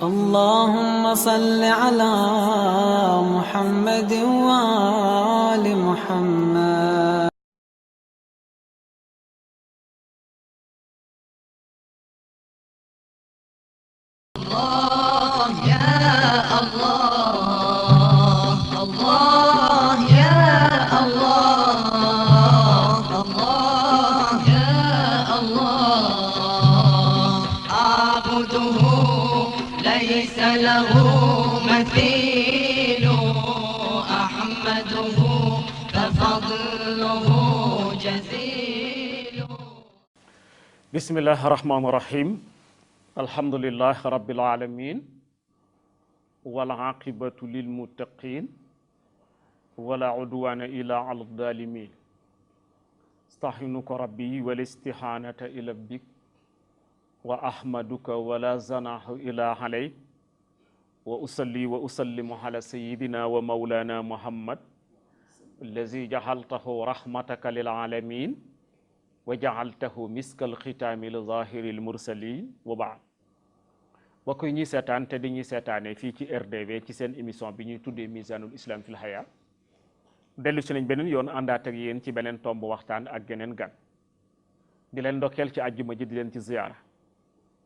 اللهم صل على محمد وآل محمد. الله يا الله الله يا الله الله يا الله أعبده ليس له مثيل أحمده ففضله جزيل. بسم الله الرحمن الرحيم. الحمد لله رب العالمين والعاقبة للمتقين ولا عدوان إلا على الظالمين. استعينك ربي والاستعانة إلى بك وأحمدك ولا زناح إلا عليك وأصلي وأسلم على سيدنا ومولانا محمد الذي جعلته رحمتك للعالمين وجعلته مسك الختام لظاهر المرسلين وبعد. bokk yi ñuy seetaan te dañuy seetaanee fii ci RDV ci seen émission bi ñuy tuddee Mizanul Islam fil Haya dellu si nañ beneen yoon àndaat ak yéen ci beneen tomb waxtaan ak geneen gan di leen ndokkeel ci àjjuma ji di leen ci ziyaara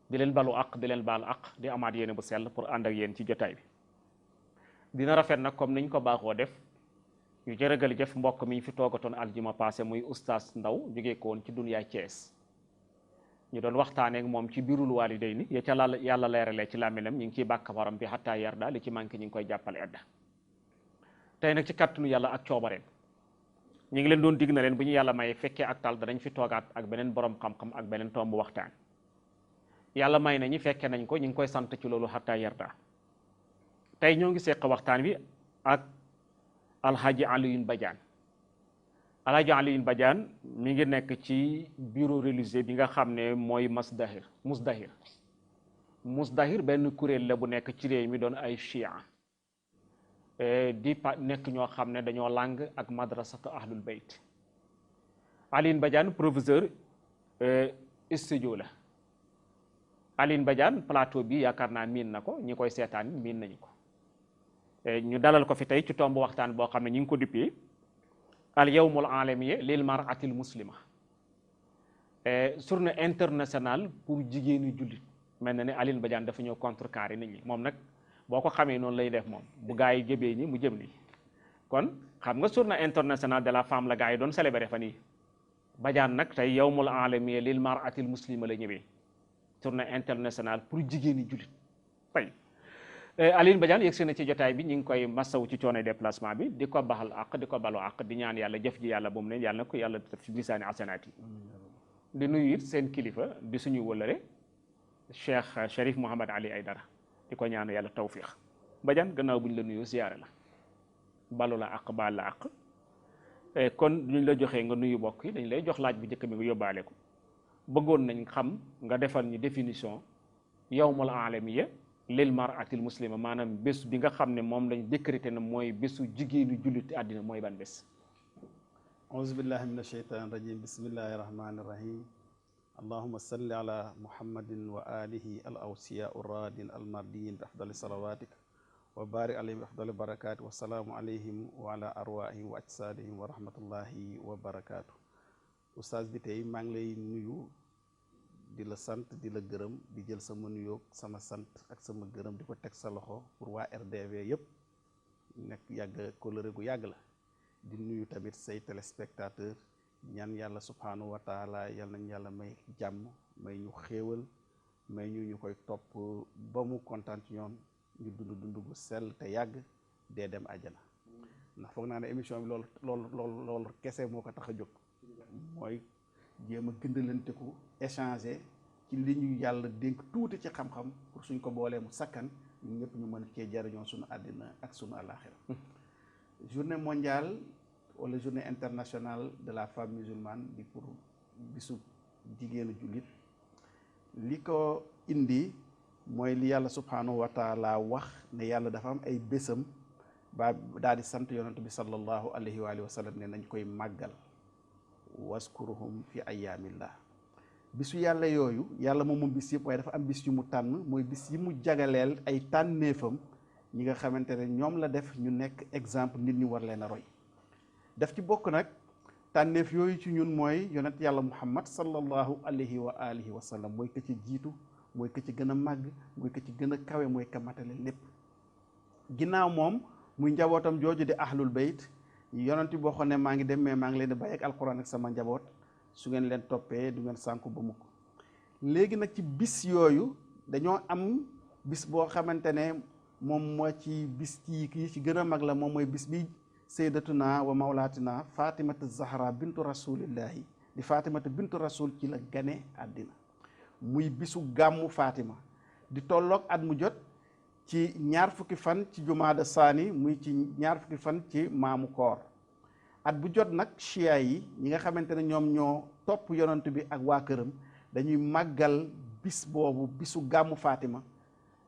di leen balu aq di leen baal aq di amaat yéene bu sell pour ànd ak yéen ci jotaay bi dina rafet nag comme niñ ko baaxoo def ñu jërëgal jëf mbokk mi ñu fi toogatoon aljuma passé muy oustaz Ndaw jógee ko woon ci Dunya Thiès ñu doon waxtaanee ak moom ci birul waalidayni ya ca yàlla leeralee ci làmminam ñu ngi ciy bàkk borom bi xattaa yarda li ci manqué ñu ngi koy jàppale edda tey nag ci kàttanu yàlla ak coobareem ñu ngi leen doon dig na leen bu ñu yàlla may fekkee ak tal danañ fi toogaat ak beneen borom xam-xam ak beneen tomb waxtaan yàlla may nañu fekkee nañ ko ñu ngi koy sant ci loolu xattaa yarda tey ñoo ngi seq waxtaan wi ak alhaji Alioune Badiane alhaji Alioune Badiane mi ngi nekk ci bureau religieux bi nga xam ne mooy Musdahir benn kuréel la bu nekk ci réew mi doon ay chia nekk ñoo xam ne dañoo làng ak madrasatu ahlul bayt. Alioune Badiane professeur studio la. Alioune Badiane plateau bi yaakaar naa miin na ko ñi koy seetaan miin nañu ko ñu dalal ko fi tey ci tomb waxtaan boo xam ne ñu ngi ko duppee al yawmul alamiya lil mar'atil muslima journée internationale pour jigéenu jullit mel na ne Alioune Badiane dafa ñëw contrecarrer nit ñi moom nag boo ko xamee noonu lay def moom bu gaa yi jëbee ñi mu jëm nii kon xam nga journée internationale de la femme la gaa yi doon célébrer fan yi Badiane nag tey yawmul alamiya lil mar'atil muslima la ñëwee journée internationale pour jigéenu jullit tey Alioune Badiane yegg si na ci jotaay bi ñu ngi koy massaw ci coono déplacement bi di ko baxal àq di ko balu àq di ñaan yàlla jëf ji yàlla bu mu ne yàlla na ko yàlla def ci lisaani asanaat yi di nuyu it seen kilifa di suñu wëllëre Cheikh Cherif Mouhamad Ali Aydara di ko ñaan yàlla tawfiq Badiane gannaaw bu ñu la nuyu ziyaare la balu la àq baal la àq kon duñ la joxee nga nuyu bokk yi dañ lay jox laaj bu njëkk bi nga yóbbaale ko bëggoon nañ xam nga defal ñu définition yawmul alamiya lil mar'atil muslima maanaam bés bi nga xam ne moom lañ décrété na mooy bésu jigéenu jullit àddina mooy ban bés. auzu billahi min asheytan rajim bismillahi rahmani rahim allahuma salli ala muhammadin wa alihi al awsiya uradin al mardiyin bi afdali salawatik wa barik alayhim bi afdali barakati wa salaamu alayhim wa ala arwahihim wa ajsadihim wa rahmatullahi wa barakatu. oustaz bi tey maa ngi lay nuyu di la sant di la gërëm di jël sama nuyoog sama sant ak sama gërëm di ko teg sa loxo pour waa RDV yëpp nekk yàgg kóllëre gu yàgg la di nuyu tamit say téléspectateur ñaan yàlla subhanahu wa taala yal nañ yàlla may jàmm may ñu xéewal may ñu koy topp ba mu kontaan ci ñoom ñu dund gu sell te yàgg dee dem àjjana ndax foog naa ne émission bi loolu kese moo ko tax a jóg mooy jéem a gëndalante ko échanger ci li ñu yàlla dénk tuuti ci xam-xam pour suñ ko boolee mu sakkan ñun ñëpp ñu mën cee jariñoo suñu àddina ak suñu àllaaxira journée mondiale wala journée internationale de la femme musulmane di pour bisu jigéenu jullit li ko indi mooy li yàlla subhanahu wa taala wax ne yàlla dafa am ay bésam ba daal di sant yonent bi sallallahu alayhi wa sallam ne nañ koy màggal waskuruhum fi ayaamillah bisu yàlla yooyu yàlla moom bis yëpp waaye dafa am bis yu mu tànn mooy bis yi mu jagaleel ay tànneefam ñi nga xamante ne ñoom la def ñu nekk exemple nit ñi war leen a roy daf ci bokk nag tànneef yooyu ci ñun mooy yonent yàlla muhammad sallallahu alayhi wa alihi wa sallam mooy ka ci jiitu mooy ka ci gën a màgg mooy ka ci gën a kawe mooy ka matale lépp ginnaaw moom muy njabootam jooju di ahlul bayt yonent boo xam ne maa ngi dem mais maa ngi leen di bàyyi ak alquran ak sama njaboot su ngeen leen toppee du ngeen sànku ba mukk léegi nag ci bis yooyu dañoo am bis boo xamante ne moom moo ci bis yi ci gën a mag la moom mooy bis bi sayyidatuna wa mawlatina fatimatu zahra bintu rasulillahi di fatimatu bintu rasul ci la gane àddina muy bisu gàmmu fatima di tolloog at mu jot ci ñaar fukki fan ci jumaada saani muy ci ñaar fukki fan ci maamu koor at bu jot nag chia yi ñi nga xamante ne ñoom ñoo topp yonent bi ak waa këram dañuy màggal bis boobu bisu gàmmu fatima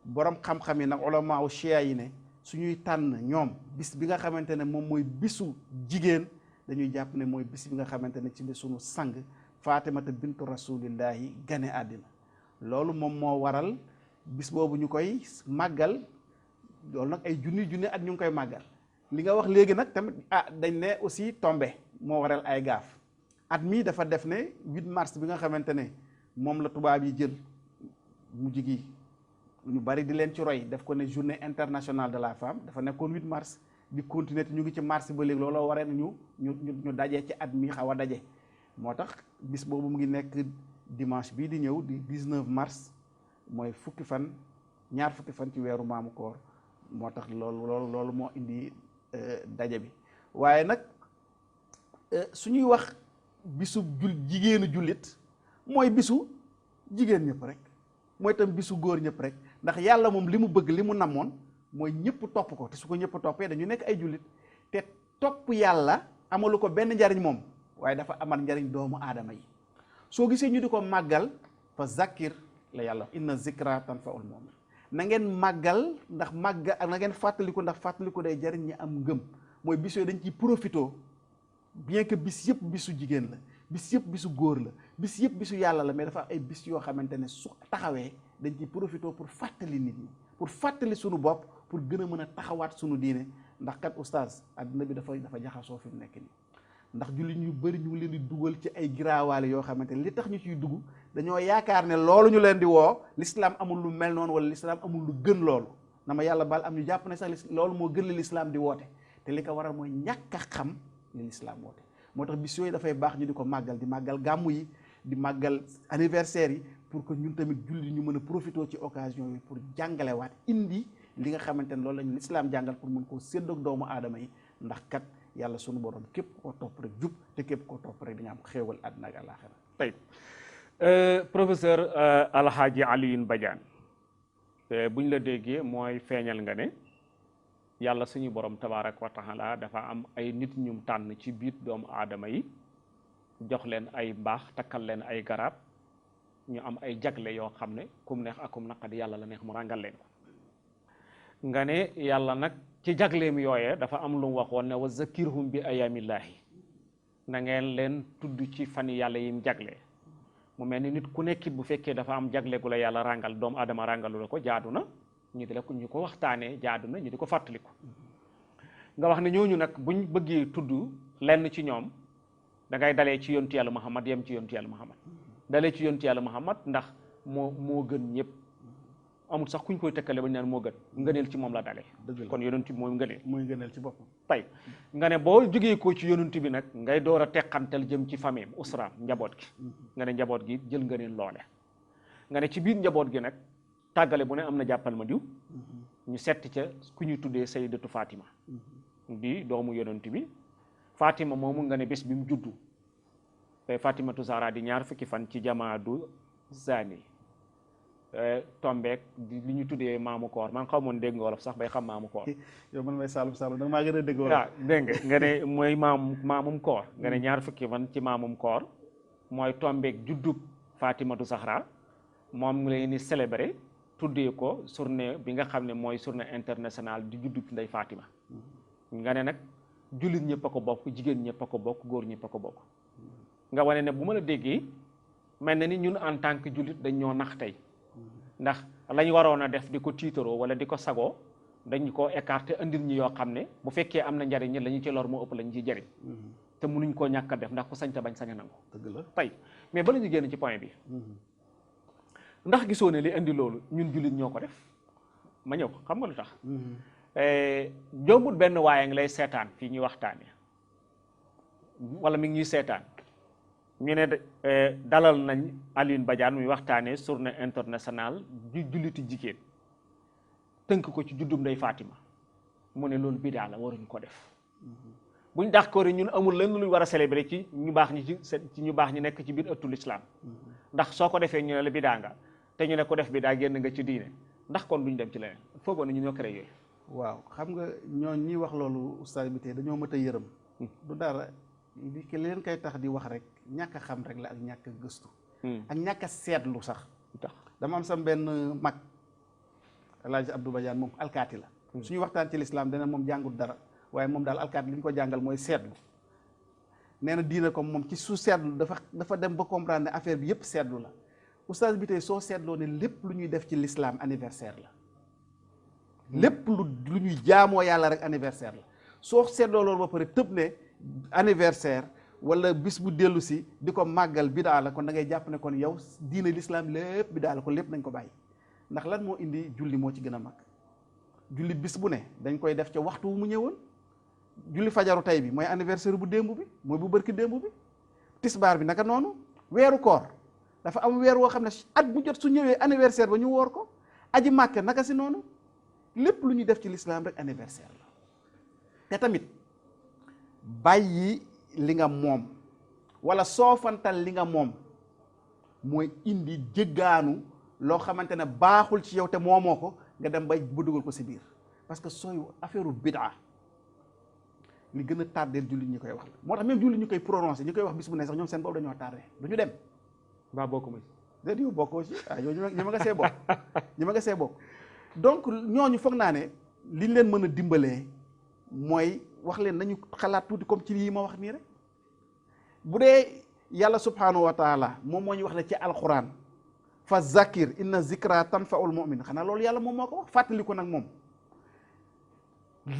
borom xam-xam yi nag ulamaaw chia yi ne suñuy tànn ñoom bis bi nga xamante ne moom mooy bisu jigéen dañuy jàpp ne mooy bis bi nga xamante ne ci la sunu sang fatimata bintu rasulillahi gane àddina loolu moom moo waral bis boobu ñu koy màggal loolu nag ay junni at ñu ngi koy màggal li nga wax léegi nag tamit dañ ne aussi tombé moo waral ay gaaf at mii dafa def ne 8 mars bi nga xamante ne moom la tubaab yi jël mujj gi ñu bari di leen ci roy def ko ne journée internationale de la femme dafa nekkoon 8 mars di continuer te ñu ngi ci mars ba léegi looloo waree ñu daje ci at mi xaw a daje moo tax bis boobu mu ngi nekk dimanche bii di ñëw di 19 mars mooy ñaar fukki fan ci weeru maamu koor moo tax loolu moo indi daje bi waaye nag suñuy wax bisu jigéenu jullit mooy bisu jigéen ñëpp rek mooy tam bisu góor ñëpp rek ndax yàlla moom li mu bëgg li mu namoon mooy ñëpp topp ko te su ko ñëpp toppee dañu nekk ay jullit te topp yàlla amalu ko benn njariñ moom waaye dafa amal njariñ doomu aadama yi soo gisee ñu di ko màggal fa zakkir la yàlla inna zikra tanfaul mu'min na ngeen màggal ndax màggal na ngeen fàttaliku ndax fàttaliku day jariñ ñi am ngëm mooy bis yooyu dañ ciy profito bien que bis yëpp bisu jigéen la bis yëpp bisu góor la bis yëpp bisu yàlla la mais dafa ay bis yoo xamante ne su taxawee dañ ciy profito pour fàttali nit ñi pour fàttali sunu bopp pour gën a mën a taxawaat sunu diine ndax kat oustaz adduna bi dafa jaxasoo fi mu nekk nii ndax jullit ñu bëri ñu ngi leen di dugal ci ay giraawaale yoo xamante ne li tax ñu ciy dugg dañoo yaakaar ne loolu ñu leen di woo l'islam amul lu mel noonu wala l'islam amul lu gën loolu na ma yàlla baal am ñu jàpp ne sax loolu moo gën li l'islam di woote te li ko waral mooy ñàkk a xam li l'islam woote moo tax bis yooyu dafay baax ñu di ko màggal di màggal gàmmu yi di màggal anniversaire yi pour que ñun tamit jullit ñu mën a profité ci occasion yi pour jàngalewaat indi li nga xamante ne loolu lañu l'islam jàngal pour mën koo séddoog doomu aadama yi ndax kat yàlla sunu borom képp koo topp rek jub te képp koo topp rek di nga am xéewal àddina ak àllaaxira tey professeur Alhaji Alioune Badiane buñ la déggee mooy feeñal nga ne yàlla suñu borom tabaaraka wa taala dafa am ay nit ñum tànn ci biir doomu aadama yi jox leen ay mbaax takkal leen ay garab ñu am ay jagle yoo xam ne kum neex ak kum naqadi yàlla la neex mu ràngal leen ko nga ne yàlla nag ci jagleem yooyee dafa am lu mu waxoon ne wa zakirhum bi ayamillaahi na ngeen leen tudd ci fan yàlla yim jagle mu mel ni nit ku nekkit bu fekkee dafa am jagle gu la yàlla ràngal doomu aadama ràngalu la ko jaadu na ñu di la ko ñu ko waxtaanee jaadu na ñu di ko fàttaliku nga wax ne ñooñu nag buñ bëggee tudd lenn ci ñoom da ngay dalee ci yontu yàlla Muhammad yem ci yontu yàlla Muhammad dalee ci yontu yàlla Muhammad ndax moo gën ñëpp amul sax kuñ koy tëkkale bañ naan moo gën ngëneel ci moom la dalee kon yonent bi mooy ngëneel mooy ngëneel ci boppam tey nga ne boo jógee ko ci yonent bi nag ngay door a teqantal jëm ci famille usraam njaboot gi nga ne njaboot gi jël ngëneel loole nga ne ci biir njaboot gi nag tàggale bu ne am na jàppal ma diw ñu setti ca ku ñu tuddee sayyidatu Fatima di doomu yonent bi Fatima moomu nga ne bés bi mu juddu te Fatimatu Zahra di ñaar fukki fan ci jamaadu zani tombeek li ñu tuddee maamu koor man xaw moon dégg nga wolof sax bay xam maamu koor yow man may saalum da maa gën a dégg wolof waaw dégg nga ne mooy maamum koor nga ne ñaar fukki fan ci maamum koor mooy tombeek juddub Fatimatu Zahra moom ngi leen di célébrer tuddee ko journée bi nga xam ne mooy journée internationale di juddub Ndey Fatima nga ne nag jullit ñëpp a ko bokk jigéen ñëpp a ko bokk góor ñëpp a ko bokk nga wane ne bu ma la déggee mel na ni ñun en tant que jullit dañ ñoo nax tey ndax lañ waroon a def di ko tiitaroo wala di ko sagoo dañ ko écarté andil ñi yoo xam ne bu fekkee am na njariñ ñi la ñu ci lor moo ëpp la ñu ciy jariñ te mënuñ koo ñàkk a def ndax ku sañ ta bañ sañ a nangu dëgg la tey mais bala ñu génn ci point bi ndax gisoo ne li indi loolu ñun jullit ñoo ko def ma ñëw xam nga lu tax jombul benn waaye ngi lay seetaan fii ñuy waxtaane wala mi ngi ñuy seetaan ñu ne dalal nañ Alioune Badiane muy waxtaanee journée internationale ju julliti jigéen tënk ko ci juddum Ndey Fatima mu ne loolu bidaa la waruñ ko def buñ d'accord ñun amul lenn luñ war a célébrer ci ñu baax ñi ci ñu baax ñi nekk ci biir ëttul islam ndax soo ko defee ñu ne la bidaa nga te ñu ne ko def bidaa génn nga ci diine ndax kon duñ dem ci leneen foogoo ne ñu ñoo créé yooyu. waaw xam nga ñoo ñuy wax loolu oustaz bi tey dañoo mët a yërëm du dara li ki leen koy tax di wax rek ñàkk a xam rek la ak ñàkk a gëstu ak ñàkk a seetlu sax tax dama am sam benn mag El Hadj Abdou Badiane moom alkaati la suñu waxtaan ci lislaam dana moom jàngul dara waaye moom daal alkaati li ñu ko jàngal mooy seetlu nee na diina comme moom ci su seetlu dafa dem ba comprendre ne affaire bi yëpp seetlu la oustaz bi tey soo seetloo ne lépp lu ñuy def ci lislaam anniversaire la lépp lu ñuy jaamoo yàlla rek anniversaire la soo seetloo loolu ba pare tëb ne anniversaire wala bis bu dellu si di ko màggal bidaa la kon da ngay jàpp ne kon yow diine l'islam lépp bidaa la kon lépp nañ ko bàyyi ndax lan moo indi julli moo ci gën a mag julli bis bu ne dañ koy def ca waxtu wu mu ñëwoon julli fajaru tey bi mooy anniversaire bu démb bi mooy bu bërki démb bi tisbaar bi naka noonu weeru koor dafa am weer woo xam ne at bu jot su ñëwee anniversaire ba ñu woor ko aji màkk naka si noonu lépp lu ñuy def ci l'islam rek anniversaire la te tamit bàyyi li nga moom wala soofantal li nga moom mooy indi jëggaanu loo xamante ne baaxul ci yow te moomoo ko nga dem bay bu dugal ko si biir parce que sooy affaire bidaa li gën a tardeel jullit ñi koy wax la moo tax même jullit ñu koy prononcé ñu koy wax bis bu ne sax ñoom seen boobu dañoo tardé du ñu dem baa bokk ma déet yow bokkoo ci yow ñu ma nga see bokk ñu ma nga see bokk donc ñooñu foog naa ne liñ leen mën a dimbalee mooy wax leen nañu xalaat tuuti comme ci lii ma wax nii rek bu dee yàlla subhanahu wa taala moom moo ñu wax ne ci alquran fa zakir inna zikra tanfaul mu'min xanaa loolu yàlla moom moo ko wax fàttali ko nag moom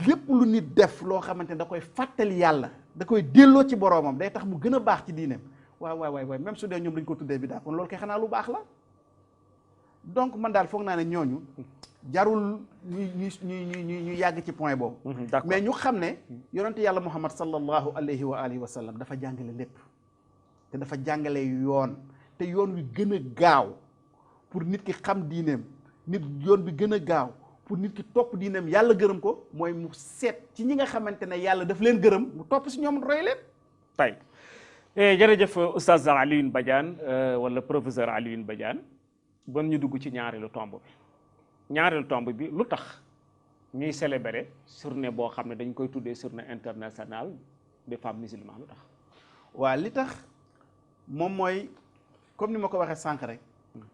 lépp lu nit def loo xamante ne da koy fàttali yàlla da koy delloo ci boroomam day tax mu gën a baax ci diineem waay même su dee ñoom dañ ko tuddee bidaa kon loolu kay xanaa lu baax la donc man daal foog naa ne ñooñu jarul ñu yàgg ci point boobu mais ñu xam ne yonente yàlla muhammad sallallahu alayhi wa alihi wa sallam dafa jàngale lépp te dafa jàngale yoon te yoon wi gën a gaaw pour nit ki xam diineem yoon bi gën a gaaw pour nit ki topp diineem yàlla gërëm ko mooy mu seet ci ñi nga xamante ne yàlla daf leen gërëm mu topp si ñoom roy leen tay jërëjëf oustaz Alioune Badiane wala professeur Alioune Badiane bon ñu dugg ci ñaareelu tomb bi lu tax ñuy célébrer journée boo xam ne dañ koy tuddee journée internationale des femmes musulmanes lu tax waa li tax moom mooy comme ni ma ko waxee sànq rek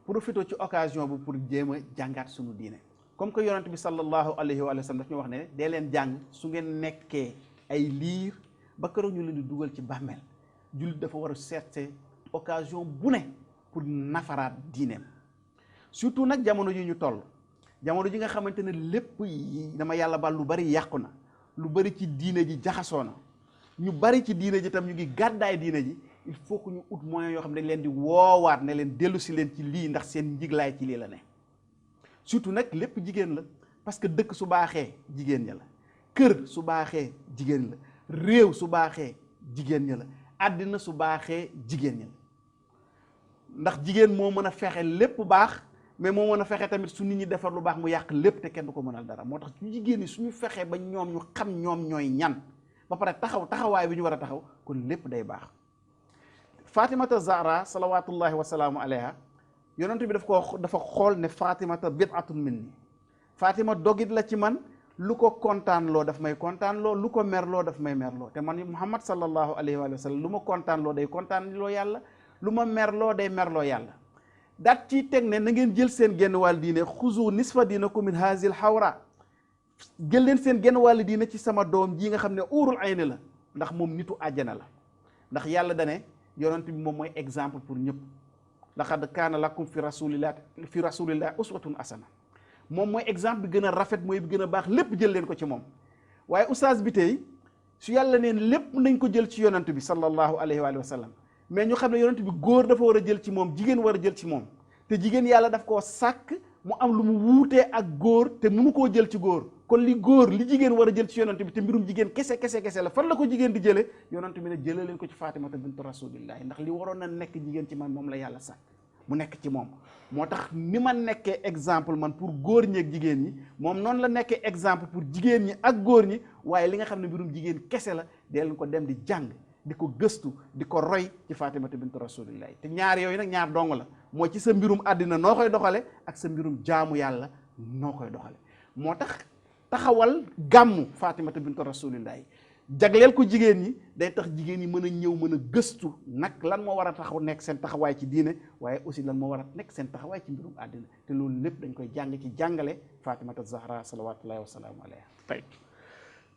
profité ci occasion bu pour jéem a jàngaat suñu diine comme que yonent bi sallallahu alayhi wa sallam daf ñu wax ne dee leen jàng su ngeen nekkee ay liir ba keroog ñu leen di dugal ci bàmmeel jullit dafa war a seet occasion bu ne pour nafaraat diineem surtout nag jamono ji ñu toll jamono ji nga xamante ne lépp dama yàlla baal lu bari yàqu na lu bari ci diine ji jaxasoo na ñu bari ci diine ji tam ñu ngi gàddaay diine ji il faut que ñu ut moyen yoo xam ne dañ leen di woowaat ne leen dellu si leen ci lii ndax seen njiglaay ci lii la ne surtout nag lépp jigéen la parce que dëkk su baaxee jigéen ña la kër su baaxee jigéen la réew su baaxee jigéen ña la àddina su baaxee jigéen ña la ndax jigéen moo mën a fexe lépp baax mais moo mën a fexe tamit su nit ñi defar lu baax mu yàq lépp te kenn du ko mënal dara moo tax su jigéen ñi suñu fexee ba ñoom ñu xam ñoom ñooy ñan ba pare taxawaay bi ñu war a taxaw kon lépp day baax Fatimata Zahra salawatullahi wasalaamu alayha yonent bi dafa xool ne Fatimata bid'atun minni Fatima dogit la ci man lu ko kontaan loo daf may kontaan loo lu ko merloo daf may merloo te man Muhammad sallallahu alayhi wa sallam lu ma kontaan loo day kontaan loo yàlla lu ma merloo day merloo yàlla daat ciy teg ne na ngeen jël seen genn wàll diine xuzu nisfa diinakum min haazil hawra jël leen seen genn wàll diine ci sama doom ji nga xam ne uurul ayni la ndax moom nitu àjjana la ndax yàlla dane yonent bi moom mooy exemple pour ñëpp laqad kaana lakum fi rasulillahi uswatun hasana moom mooy exemple bi gën a rafet mooy bi gën a baax lépp jël leen ko ci moom. waaye oustaz bi tey su yàlla neen lépp nañ ko jël ci yonent bi sallallahu alayhi wa sallam mais ñu xam ne yonent bi góor dafa war a jël ci moom jigéen war a jël ci moom te jigéen yàlla daf koo sàkk mu am lu mu wuutee ak góor te mënu koo jël ci góor kon li góor li jigéen war a jël ci yonent bi te mbirum jigéen kese la fan la ko jigéen di jële yonent bi ne jëlee leen ko ci Fatimata bintu rasulillahi ndax li waroon na nekk jigéen ci man moom la yàlla sàkk mu nekk ci moom moo tax ni ma nekkee exemple man pour góor ñi ak jigéen ñi moom noonu la nekkee exemple pour jigéen ñi ak góor ñi waaye li nga xam ne mbirum jigéen kese la dee leen ko dem di jàng di ko gëstu di ko roy ci Fatimata bintu rasulillahi te ñaar yooyu nag ñaar dong la mooy ci sa mbirum àddina noo koy doxale ak sa mbirum jaamu yàlla noo koy doxale moo tax taxawal gàmmu Fatimata bintu rasulillahi jagleel ko jigéen ñi day tax jigéen ñi mën a ñëw mën a gëstu nag lan moo war a taxaw nekk seen taxawaay ci diine waaye aussi lan moo war a nekk seen taxawaay ci mbirum àddina te loolu lépp dañ koy jàng ci jàngale Fatimata Zahra salawatullahi wa salaamu alayha. tey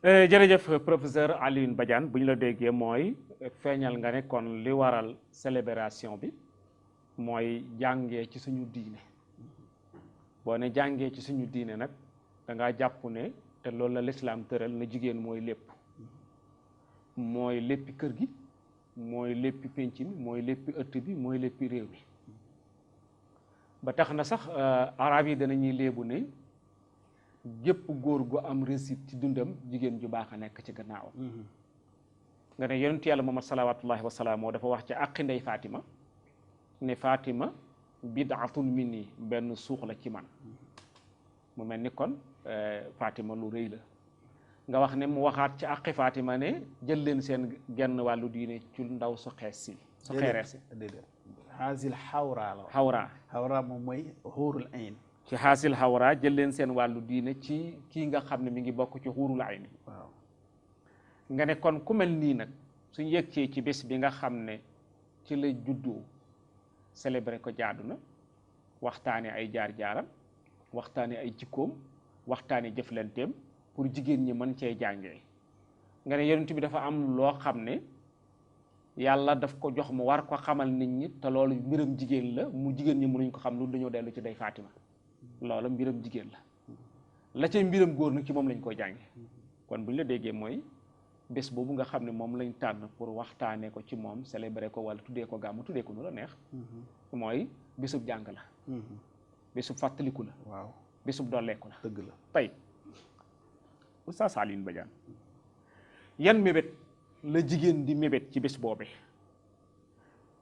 jërëjëf professeur Alioune Badiane bu ñu la déggee mooy feeñal nga ne kon li waral célébration bi mooy jàngee ci suñu diine boo ne jàngee ci suñu diine nag da ngaa jàpp ne te loolu la lislaam tëral na jigéen mooy lépp mooy léppi kër gi mooy léppi pénc mi mooy léppi ëtt bi mooy léppi réew mi ba tax na sax arab yi danañuy léebu ne gépp góor gu am réussite ci dundam jigéen ju baax a nekk ci gannaawam nga ne yonent yàlla Muhammad salawaatullahi wa salaamu dafa wax ci àqi ndey Fatima ne Fatima bidaatun minni benn suux la ci man mu mel ni kon Fatima lu rëy la nga wax ne mu waxaat ci àqi Fatima ne jël leen seen genn wàllu diine ci ndaw su xees si su xeerees si déedéet xaasil xawra la xawra moom mooy xuurul ayn ci xaasil xawra jël leen seen wàllu diine ci kii nga xam ne mi ngi bokk ci xuurul ayni waaw nga ne kon ku mel nii nag suñ yëgcee ci bés bi nga xam ne ci la juddoo célébré ko jaadu na waxtaane ay jaar-jaaram waxtaane ay jikkoom waxtaane jëflanteem pour jigéen ñi mën cee jàngee nga ne yonent bi dafa am loo xam ne yàlla daf ko jox mu war ko xamal nit ñi te loolu mbiram jigéen la mu jigéen ñi mënuñ ko xam lu dañoo dellu ci day Fatima loolu mbiram jigéen la ca mbiram góor nag ci moom lañ koy jànge kon buñ la déggee mooy bés boobu nga xam ne moom lañ tànn pour waxtaanee ko ci moom célébrer ko wala tuddee ko gàmmu tuddee ko nu la neex mooy bésub jàng la bésub fàttaliku la waaw bésub dolleeku la dëgg la tey Oustaz Alioune Badiane yan mébét la jigéen di mébét ci bés boobee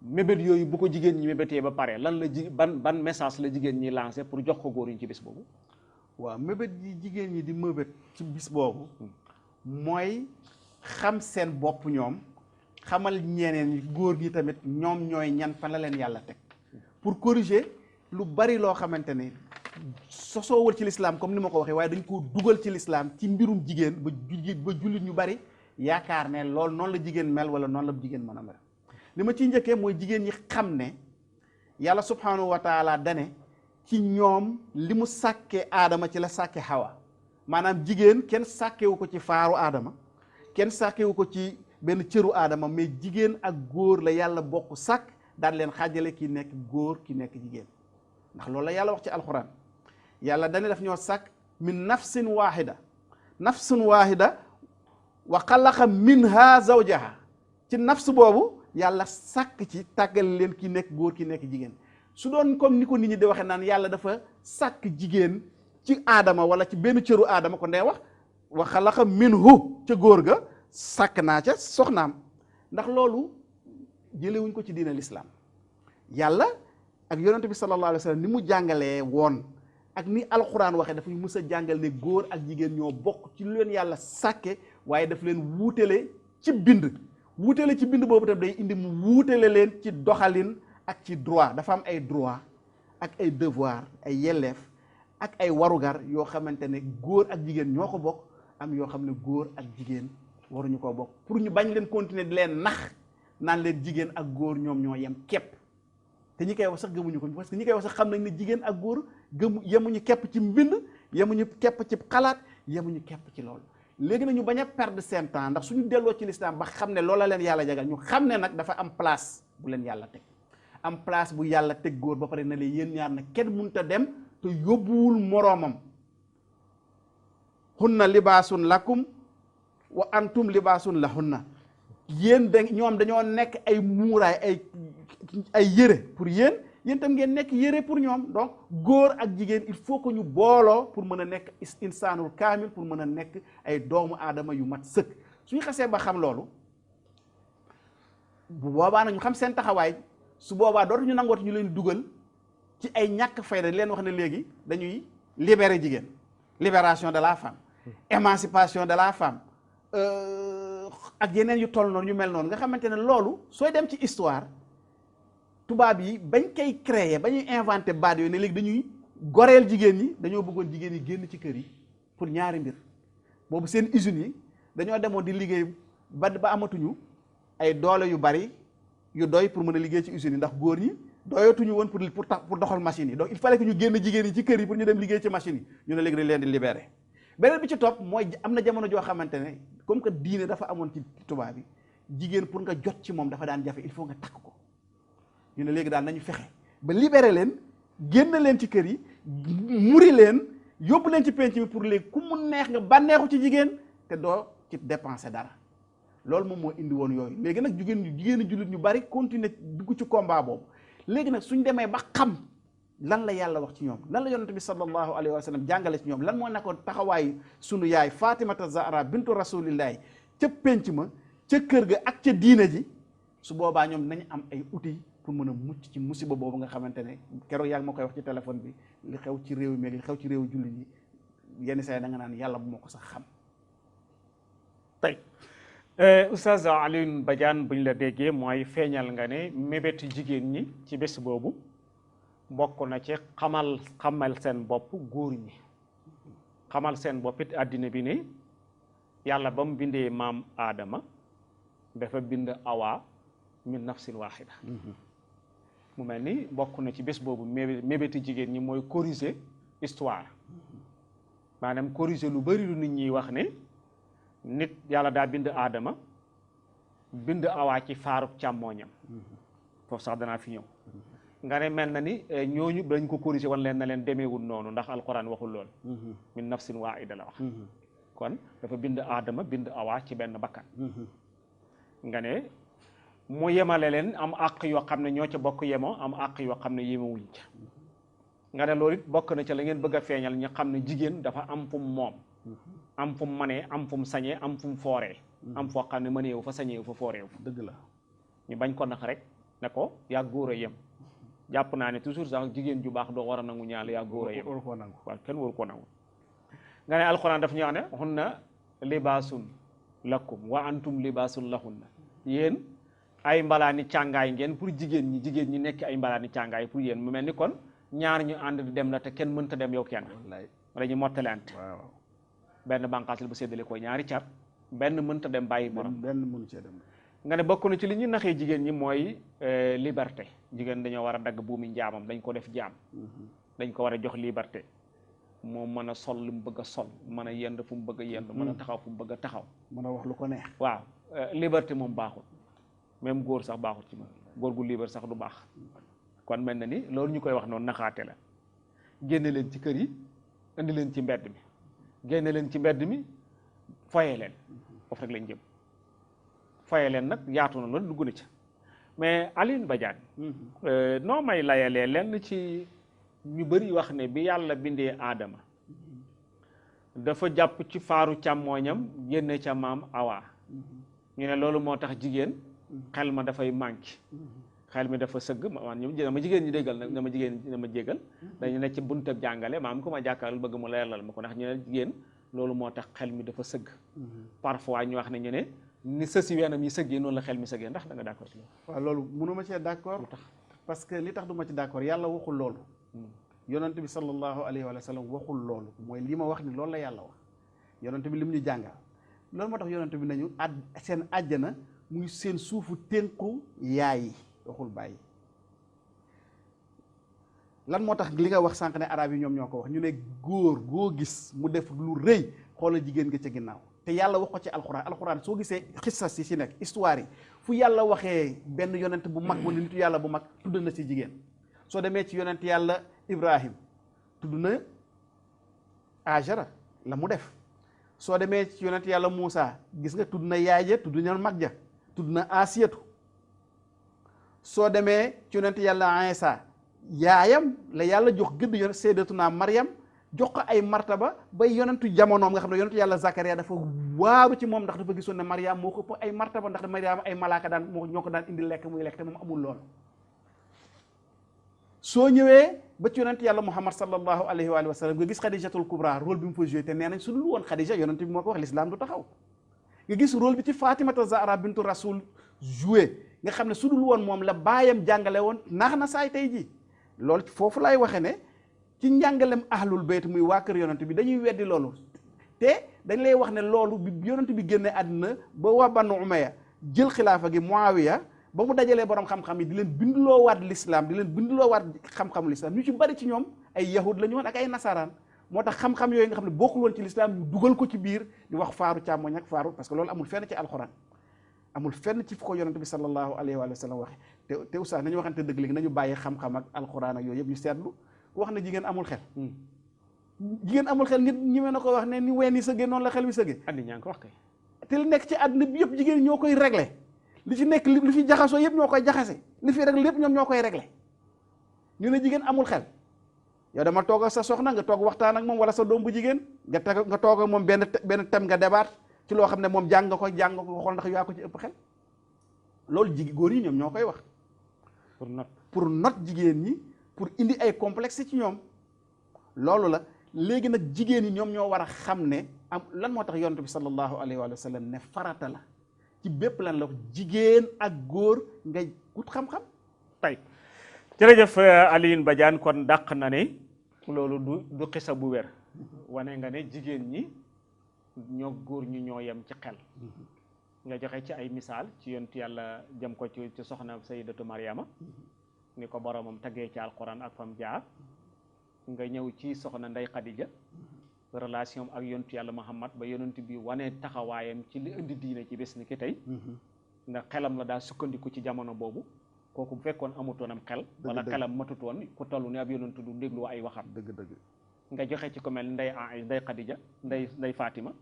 mébét yooyu bu ko jigéen ñi mébétee ba pare lan la ban message la jigéen ñi lancé pour jox ko góor ñi ci bés boobu waaw mébét yi jigéen ñi di mébét ci bis boobu mooy xam seen bopp ñoom xamal ñeneen ñi góor gi tamit ñoom ñooy ñan fan la leen yàlla teg pour corriger lu bari loo xamante ne sosoowul ci lislaam comme ni ma ko waxee waaye dañ ko dugal ci lislaam ci mbirum jigéen ba jullit ñu bari yaakaar ne loolu noonu la jigéen mel wala noonu la jigéen mën a mel li ma ciy njëkkee mooy jigéen ñi xam ne yàlla subhanahu wa taala dane ci ñoom li mu sàkkee aadama ci la sàkke Hawa maanaam jigéen kenn sàkkewu ko ci faaru aadama kenn sàkkewu ko ci benn cëru aadama mais jigéen ak góor la yàlla bokk sàkk daal leen xaajale ki nekk góor ki nekk jigéen ndax loolu la yàlla wax ci alquran yàlla dane daf ñoo sàkk min nafsin waahida wa xalaqa minha zawjaha ci nafs boobu yàlla sàkk ci tàggal leen ki nekk góor ki nekk jigéen su doon comme ni ko nit ñi di waxee naan yàlla dafa sàkk jigéen ci aadama wala ci benn cëru aadama ko ndey wax wa xalaqa minhu ca góor ga sàkk naa ca soxnaam ndax loolu jëlewuñ ko ci diina lislaam yàlla ak yonent bi sallallahu alayhi wa sallam ni mu jàngalee woon ak ni alxuraan waxee dafa ñu mës a jàngal ne góor ak jigéen ñoo bokk ci lu leen yàlla sàkke waaye daf leen wuutale ci bind boobu tam day indi mu wuutale leen ci doxalin ak ci droit dafa am ay droit ak ay devoir ay yelleef ak ay warugar yoo xamante ne góor ak jigéen ñoo ko bokk am yoo xam ne góor ak jigéen waruñu koo bokk pour ñu bañ leen continuer di leen nax naan leen jigéen ak góor ñoom ñoo yem képp te ñi koy wax sax gëmuñu ko parce que ñi koy wax sax xam nañ ne jigéen ak góor yemuñu képp ci mbind yemuñu képp ci xalaat yemuñu képp ci loolu léegi na ñu bañ a perdre seen temps ndax suñu delloo ci lislaam ba xam ne loola leen yàlla jagal ñu xam ne nag dafa am place bu leen yàlla teg am place bu yàlla teg góor ba pare na leen yéen ñaar na kenn mënut a dem te yóbbuwul moroomam hunna libaasun lakum wa antum libaasun lahunna yéen da ñoom dañoo nekk ay muuraay ay yére pour yéen tam ngeen nekk yére pour ñoom. donc góor ak jigéen il faut que ñu booloo pour mën a nekk insaanul kaamil, pour mën a nekk ay doomu aadama yu mat sëkk. suñu xasee ba xam loolu bu boobaa nañu xam seen taxawaay, su boobaa dootuñu nangooti ñu leen dugal ci ay ñàkk fayda leen wax ne léegi dañuy libérer jigéen, libération de la femme, émancipation de la femme ak yeneen yu toll noonu yu mel noonu nga xamante ne loolu sooy dem ci histoire tubaab yi bañ koy créer ba ñuy inventé baat yooyu ne léegi dañuy goreel jigéen ñi, dañoo bëggoon jigéen yi génn ci kër yi pour ñaari mbir. boobu seen usines yi dañoo demoon di liggéey ba amatuñu ay doole yu bari yu doy pour mën a liggéey ci usines yi ndax góor ñi doyatuñu woon pour doxal machines yi. donc il fallait que ñu génn jigéen yi ci kër yi pour ñu dem liggéey ci machines yi. ñu ne léegi dañ leen di libérer. beneen bi ci topp mooy am na jamono joo xamante ne comme que diine dafa amoon ci tubaab bi, jigéen pour nga jot ci moom dafa daan jafe, il faut nga takk ko. ñu ne léegi daal nañu fexe ba libérer leen, génn leen ci kër yi, muri leen, yóbbu leen ci penc mi pour léegi ku mu neex nga bànneexu ci jigéen te doo ci dépenser dara. loolu moom moo indi woon yooyu. léegi nag jigéenu jullit ñu bari continuer dugg ci combat boobu. léegi nag suñ demee ba xam lan la yàlla wax ci ñoom, lan la yonent bi sallallahu alayhi wa sallam jàngale ci ñoom, lan moo nekkoon taxawaay sunu yaay Fatimata Zahra bintu rasulillahi ca penc ma, ca kër ga ak ca diine ji, su boobaa ñoom nañ am ay outils pour mën a mucc ci musiba boobu nga xamante ne keroog yaa ngi ma koy wax ci téléphone bi, li xew ci réew mi li xew ci réew jullit yi yenn saa yi da nga naan yàlla bu ma ko sax xam. tey Oustaz Alioune Badiane buñ la déggee mooy feeñal nga ne mébéti jigéen ñi ci bés boobu bokk na ci xamal seen bopp góor ñi, xamal seen bopp it àddina bi ne yàlla ba mu bindee maam Aadama dafa bind Awa min nafsin waahida. mu mel ni bokk na ci bés boobu mébéti jigéen ñi mooy corriger histoire, maanaam corriger lu bari lu nit ñi wax ne nit yàlla daa bind Aadama bind Awa ci faaruk càmmooñam. foofu sax danaa fi ñëw. nga ne mel na ni ñooñu dañ ko corriger wan leen na leen demeewul noonu ndax alquran waxul lool. min nafsin waahida la wax. kon dafa bind Aadama bind Awa ci benn bakkan. nga ne mu yemale leen am àq yoo xam ne ñoo ca bokk yemoo, am àq yoo xam ne yemewuñ ca. nga ne loolu it bokk na ca la ngeen bëgg a feeñal ñu xam ne jigéen dafa am fu mu moom, am fu mu manee, am fu mu sañee, am fu mu fooree, am foo xam ne mëneewu fa, sañeewu fa, fooreewu fa. dëgg la ñu bañ ko nax rek ne ko yaa góor a yem. jàpp naa ne toujours sax jigéen ju baax doo war a nangu ñaal yaa góor a yem. waaw kenn waru koo nangu. nga ne alxuraan daf ñu wax ne hunna libaasun lakum wa antum libaasun lahunna. yéen ay mbalaani càngaay ngeen pour jigéen ñi nekk ay mbalaani càngaay pour yéen. mu mel ni kon ñaar ñu ànd di dem la te kenn mënta dem yow kenn. wala ñu mottalante. waaw benn bànqaas la bu séddale ko ñaari car, benn mënta dem bàyyi morom. benn mënu cee dem. nga ne bokk na ci li ñu naxee jigéen ñi mooy liberté. jigéen dañoo war a dagg buumi njaamam, dañ ko def jaam. dañ ko war a jox liberté. moom mën a sol lu mu bëgg a sol, mën a yend fu mu bëgg a yend, mën a taxaw fu mu bëgg a taxaw. mën a wax lu ko neex. waaw liberté moom baaxul, même góor sax baaxul ci moom. góor gu libre sax du baax. kon mel na ni loolu ñu koy wax noonu naxaate la. génne leen ci kër yi, indi leen ci mbedd mi, génne leen ci mbedd mi, foye leen. foofu rek lañ jëm. foye leen nag yaatu na loolu dugg na ci. mais Alioune Badiane noo may layalee lenn ci ñu bëri wax ne bi yàlla bindee Aadama dafa jàpp ci faaru càmmooñam génne ca maam Awa. ñu ne loolu moo tax jigéen xel ma dafay manqué, xel mi dafa sëgg. man ñoom dama jigéen ñi déggal nag dama jégal dañu ne ci buntab jàngale maam ko ma jàkkaarloo bëgg mu leeralal ma ko, ndax ñu ne jigéen loolu moo tax xel mi dafa sëgg. parfois ñu wax ne ñu ne ni sësi weenam yi sëggee noonu la xel mi sëggee. ndax da nga d'accord ci loolu? waaw loolu mënuma cee d'accord. lu tax? parce que li tax du ma ci d'accord, yàlla waxul loolu. yonent bi sallallahu alayhi wa sallam waxul loolu. mooy li ma wax ni loolu la yàlla wax. yonent bi lim ñu jàngal loolu moo tax yonent bi nañu seen àjjana muy seen suufu tënku yaay yi, waxul bàyyi. lan moo tax li nga wax sànq ne arab yi ñoom ñoo ko wax, ñu ne góor goo gis mu def lu rëy xoolal jigéen nga ca ginnaaw. te yàlla wax ko ci alxuraan soo gisee xissas yi ci nekk histoire yi fu yàlla waxee benn yonent bu mag wala nitu yàlla bu mag tudd na ci jigéen. soo demee ci yonent yàlla Ibrahim tudd na Ajara la mu def. soo demee ci yonent yàlla Moussa gis nga tudd na yaay ja tudd na mag ja tudd na Asiyatu. soo demee ci yonent yàlla Isa yaayam la yàlla jox gëdd yonent Sayyidatuna Maryam jox ko ay martaba bay yonentu jamonoom nga xam ne yonentu yàlla Zakaria dafa waaru ci moom ndax dafa gisoon ne Maryam moo ko ëpp ay martaba ndax Maryam ay malaaka daan ñoo ko daan indi lekk muy lekk te moom amul lool. soo ñëwee ba ci yonent yàlla Muhammad sallallahu alayhi wa sallam nga gis Khadijatul Kubra rôle bi mu fa joué te nee nañ su dul woon Khadija yonent bi moo ko wax l'islam du taxaw. nga gis rôle bi ci Fatimata Zahra bintu Rasul joué nga xam ne su dul woon moom la baayam jàngale woon naax na saay tey ji loolu foofu laay waxe ne ci njàngalem ahlul bayt muy waa kër yonent bi dañuy weddi loolu te dañ lay wax ne loolu bi yonent bi génne àddina ba waa Banu Umayya jël xilaafa gi Muawiya ba mu dajalee borom xam-xam yi di leen binduloo waat l'islam di leen binduloo waat xam-xamu l'islam ñu ci bari ci ñoom ay yahud la ñu woon ak ay nasaraan moo tax xam-xam yooyu nga xam ne bokkul woon ci l'islam ñu dugal ko ci biir di wax faaru càmmoñ ak faaru parce que loolu amul fenn ci alxuraan amul fenn ci fu ko yonent bi sallallahu alayhi wa sallam waxe te oustaz nañu waxante dëgg léegi nañu bàyyi xam-xam ak alxuraan ak yooyu yëpp ñu seetlu wax na jigéen amul xel. jigéen amul xel nit ñi mën na ko wax ne ni ween yi sëgee noonu la xel wi sëgee. andi ñaa ngi ko wax kay. te li nekk ci àdduna bi yëpp jigéen ñoo koy réglé li ci nekk li fi jaxasoo yëpp ñoo koy jaxase li fi réglé lépp ñoom ñoo koy réglé ñu ne jigéen amul xel yow dama toog ak sa soxna nga toog waxtaan ak moom wala sa doom bu jigéen nga toog ak moom benn thème nga débat ci loo xam ne moom jàng nga ko xool ndax yaa ko ci ëpp xel loolu góor yi ñoom ñoo koy wax. pour not jigéen ñi. pour indi ay complexe ci ñoom loolu la léegi nag jigéen ñi ñoom ñoo war a xam ne am lan moo tax yonent bi sallallahu alayhi wa sallam ne farata la ci bépp lan la jigéen ak góor ngay wut xam-xam. tey jërëjëf Alioune Badiane kon dàq na ne loolu du xisa bu wér wane nga ne jigéen ñi ñoo góor ñi ñoo yem ci xel nga joxe ci ay misaal ci yonent yàlla jëm ko ci soxna Sayyidatu Maryama ni ko boromam taggee ci alquran ak fam jaar nga ñëw ci soxna Ndey Xadija relation ak yontu yàlla Muhammad ba yonent bi wane taxawaayam ci li indi diine ci bés ni ki tey ndax xelam la daa sukkandiku ci jamono boobu kooku bu fekkoon amutoonam xel wala xelam matutoon ku toll ni ab yonent du déglu ay waxam dëgg nga joxe ci ko mel Ndey Xadija Ndey Fatima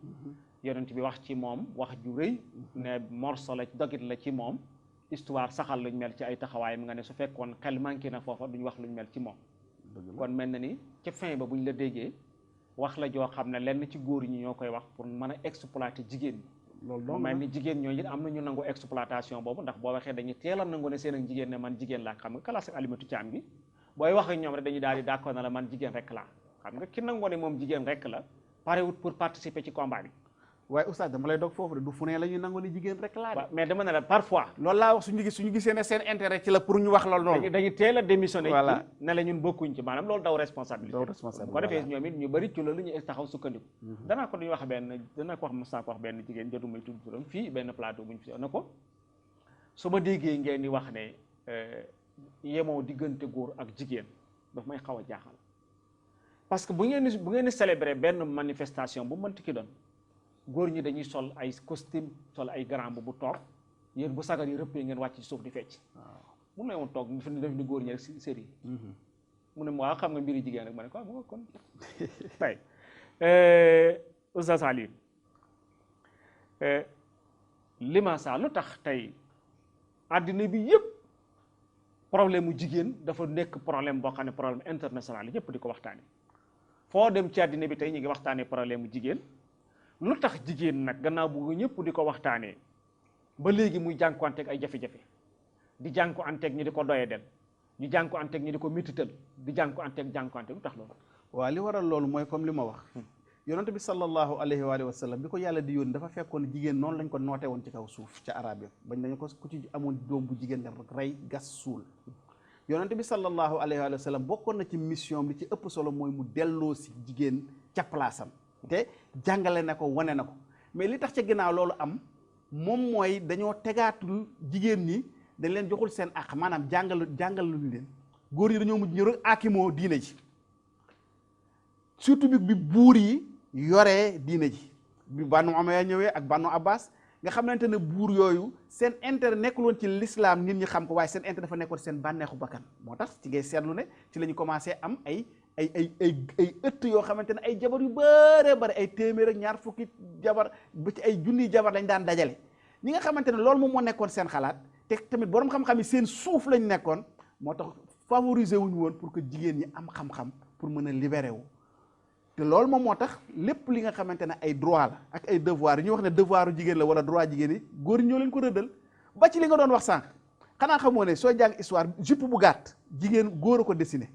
yonent bi wax ci moom wax ju rëy ne morso la dogit la ci moom histoire saxal luñ mel ci ay taxawaayam nga ne su fekkoon xel manqué na foofa duñ wax luñ mel ci moom kon mel na ni ci fin ba buñ la déggee wax la joo xam ne lenn ci góor ñi ñoo koy wax pour mën a exploiter jigéen ñi loolu mel ni jigéen ñooñu it am na ñu nangu exploitation boobu ndax boo waxee dañuy teel a nangu ne seen ak jigéen ne man jigéen laa xam nga classe Alimatu Caam gi booy wax ak ñoom rek dañuy daal di d'accord na la man jigéen rek laa xam nga ki nangu ne moom jigéen rek la parewut pour participer ci combat bi waaye oustaz dama lay doog foofu de du fu ne la ñuy nangu ni jigéen rek laa de mais dama ne la parfois loolu laa wax suñu gisee ne seen intérêt ci la pour ñu wax loolu noonu dañuy teel a démissionné voilà ne la ñun bokkuñ ci maanaam loolu daw responsabilité ko defee ñoom it ñu bëri ci loolu ñu taxaw sukkandiku danaa ko duñu wax dana ko wax mos naa ko wax benn jigéen jotu may tudd turam fii benn plateau buñ fi na ko su ma déggee ngeen di wax ne yemoo diggante góor ak jigéen daf may xaw a jaaxal parce que bu ngeen di célébrer benn manifestation bu mënti ki doon góor ñi dañuy sol ay costume sol ay grand bu toog yéen bu sagar yi rëppee ngeen wàcc ci suuf di fecc mun na woon toog def ni góor ñi rek série mu ne waa xam nga mbiri jigéen rek ma ne ko mu nga kon tey Oustaz Alioune limasa lu tax tey àddina bi yëpp problème mu jigéen dafa nekk problème boo xam ne problème international yi ñëpp di ko waxtaane foo dem ci àddina bi tey ñu ngi waxtaanee problème mu jigéen lu tax jigéen nag gannaaw bu ñëpp di ko waxtaanee ba léegi muy jànkuwanteeg ay jafe-jafe di jànkuwanteeg ñi di ko doye del di jànkuwanteeg ñi di ko mitital di jànkuwanteeg lu tax loolu waaw li waral loolu mooy comme li ma wax yonent bi sallallahu alayhi wa sallam bi ko yàlla di yónni dafa fekkoon jigéen noonu lañ ko noote woon ci kaw suuf ca arab yi bañ nañu ko ku ci amoon doom bu jigéen nga rey gas suul yonent bi sallallahu alayhi wa sallam bokkoon na ci mission bi ci ëpp solo mooy mu delloo si jigéen ca place-am te jàngale na ko wane na ko mais li tax ca ginnaaw loolu am moom mooy dañoo tegaatul jigéen ñi dañ leen joxul seen àq maanaam jàngal luñu leen góor yi dañoo mujj ñu rek aakimoo diine ji surtout bi buur yi yoree diine ji bi Banu Umayya ñëwee ak Banu Abbas nga xamante ne buur yooyu seen intérêt nekkul woon ci l'islam nit ñi xam ko waaye seen intérêt dafa nekkoon seen bànneexu bakkan moo tax ci ngay seetlu ne ci la ñu commencé am ay ëtt yoo xamante ne ay jabar yu bëree bëri ay téeméer ak ñaar fukki jabar ba ci ay junniy jabar lañ daan dajale ñi nga xamante ne loolu moom moo nekkoon seen xalaat te tamit borom xam-xam yi seen suuf lañ nekkoon moo tax favoriser wuñu woon pour que jigéen ñi am xam-xam pour mën a libéré wu te loolu moom moo tax lépp li nga xamante ne ay droit la ak ay devoir yi ñuy wax ne devoiru jigéen la wala droit jigéen yi góor ñi ñoo leen ko rëddal ba ci li nga doon wax sànq xanaa xamoo ne soo jàng histoire jupe bu gàtt jigéen góor a ko dessiné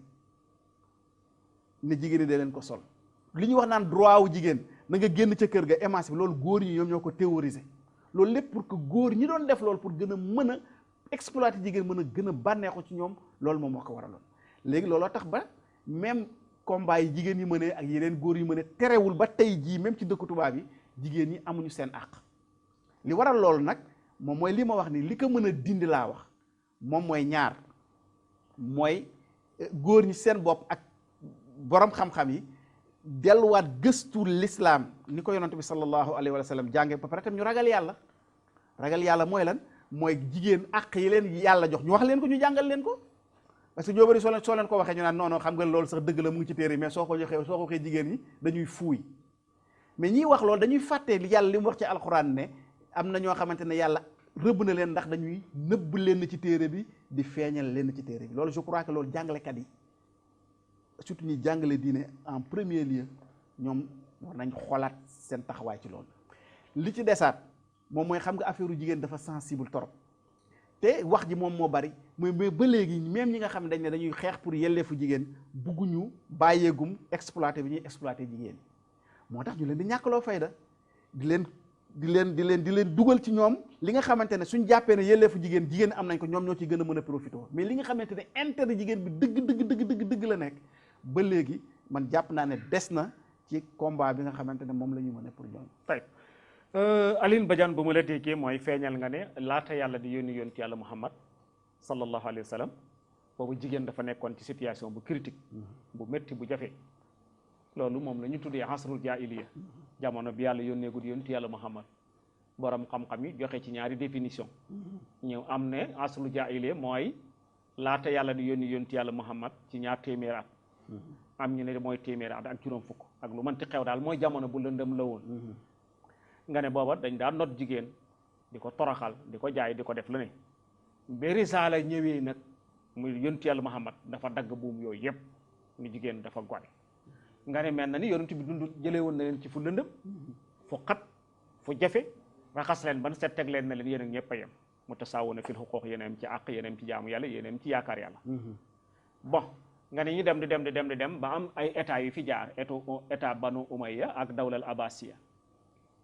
ne jigéen ñi da leen ko sol li ñuy wax naan droit wu jigéen na nga génn ca kër ga émancipé loolu góor ñi ñoom ñoo ko théoriser loolu lépp pour que góor ñi doon def loolu pour gën a mën a exploiter jigéen mën a gën a bànneexu ci ñoom loolu moom moo ko waraloon léegi looloo tax ba même combat yi jigéen yi mënee ak yeneen góor yi mënee terewul ba tey jii même ci dëkku tubaab yi jigéen ñi amuñu seen àq li waral loolu nag moom mooy li ma wax ni li ko mën a dindi laa wax moom mooy ñaar mooy góor ñi seen bopp ak borom xam-xam yi delluwaat gëstu l'islam ni ko yonent bi sallallahu alayhi wa sallam jànge ba pare tam ñu ragal yàlla mooy lan mooy jigéen àq yi leen yàlla jox ñu wax leen ko ñu jàngal leen ko parce que ñoo bëri soo leen ko waxee ñu naan non non xam nga loolu sax dëgg la mu ngi ci téere mais soo ko waxee jigéen ñi dañuy fuuy mais ñiy wax loolu dañuy fàtte yàlla li mu wax ci alxuraan ne am na ñoo xamante ne yàlla rëbb na leen ndax dañuy nëbb leen ci téere bi di feeñal leen ci téere bi loolu je crois que loolu jàngalekat yi surtout ñuy jàngale diine en premier lieu ñoom war nañ xoolaat seen taxawaay ci loolu li ci desaat moom mooy xam nga affaire jigéen dafa sensible trop te wax ji moom moo bari mais ba léegi même ñi nga xam ne dañ ne dañuy xeex pour yelleefu jigéen bugguñu bàyyeegum exploité bi ñuy exploité jigéen moo tax ñu leen di ñàkkaloo fayda di leen dugal ci ñoom li nga xamante ne suñ jàppee ne yelleefu jigéen am nañ ko ñoom ñoo ci gën a mën a profité mais li nga xamante ne intérêt jigéen bi dëgg la nekk ba léegi man jàpp naa ne des na ci combat bi nga xamante ne moom la ñu mën a pour ñoom tey Alioune Badiane ba mu la déggee mooy feeñal nga ne laata yàlla di yónni yàlla Muhammad sallallahu alayhi wa sallam boobu jigéen dafa nekkoon ci situation bu critique bu métti bu jafe loolu moom la ñu tuddee asrul jaahiliya jamono bi yàlla yónneegul yàlla Muhammad borom xam-xam yi joxe ci ñaari définition ñëw am ne asrul jaahiliya mooy laata yàlla di yónni yàlla Muhammad ci ñaar téeméer at am ñu ne mooy téeméer at ak juróom fukk ak lu mënti xew daal mooy jamono bu lëndëm la woon nga ne booba dañ daan not jigéen di ko toroxal di ko jaay di ko def lu ne ba risaala ñëwee nag muy yonent yàlla Muhammad dafa dagg buum yooyu yëpp ni jigéen dafa gore nga ne mel na ni yonent bi dund jëlee woon na leen ci fu lëndëm fu xat fu jafe raxas leen ban set teg leen na leen yéen ak ñëpp a yem mu tasaawuna fil xuquuq yéen a yem ci àq yéen a yem ci jaamu yàlla yéen a yem ci yaakaar yàlla bon nga ne ñu dem di dem ba am ay état yu fi jaar état banu umayya ak dawlal abbasiya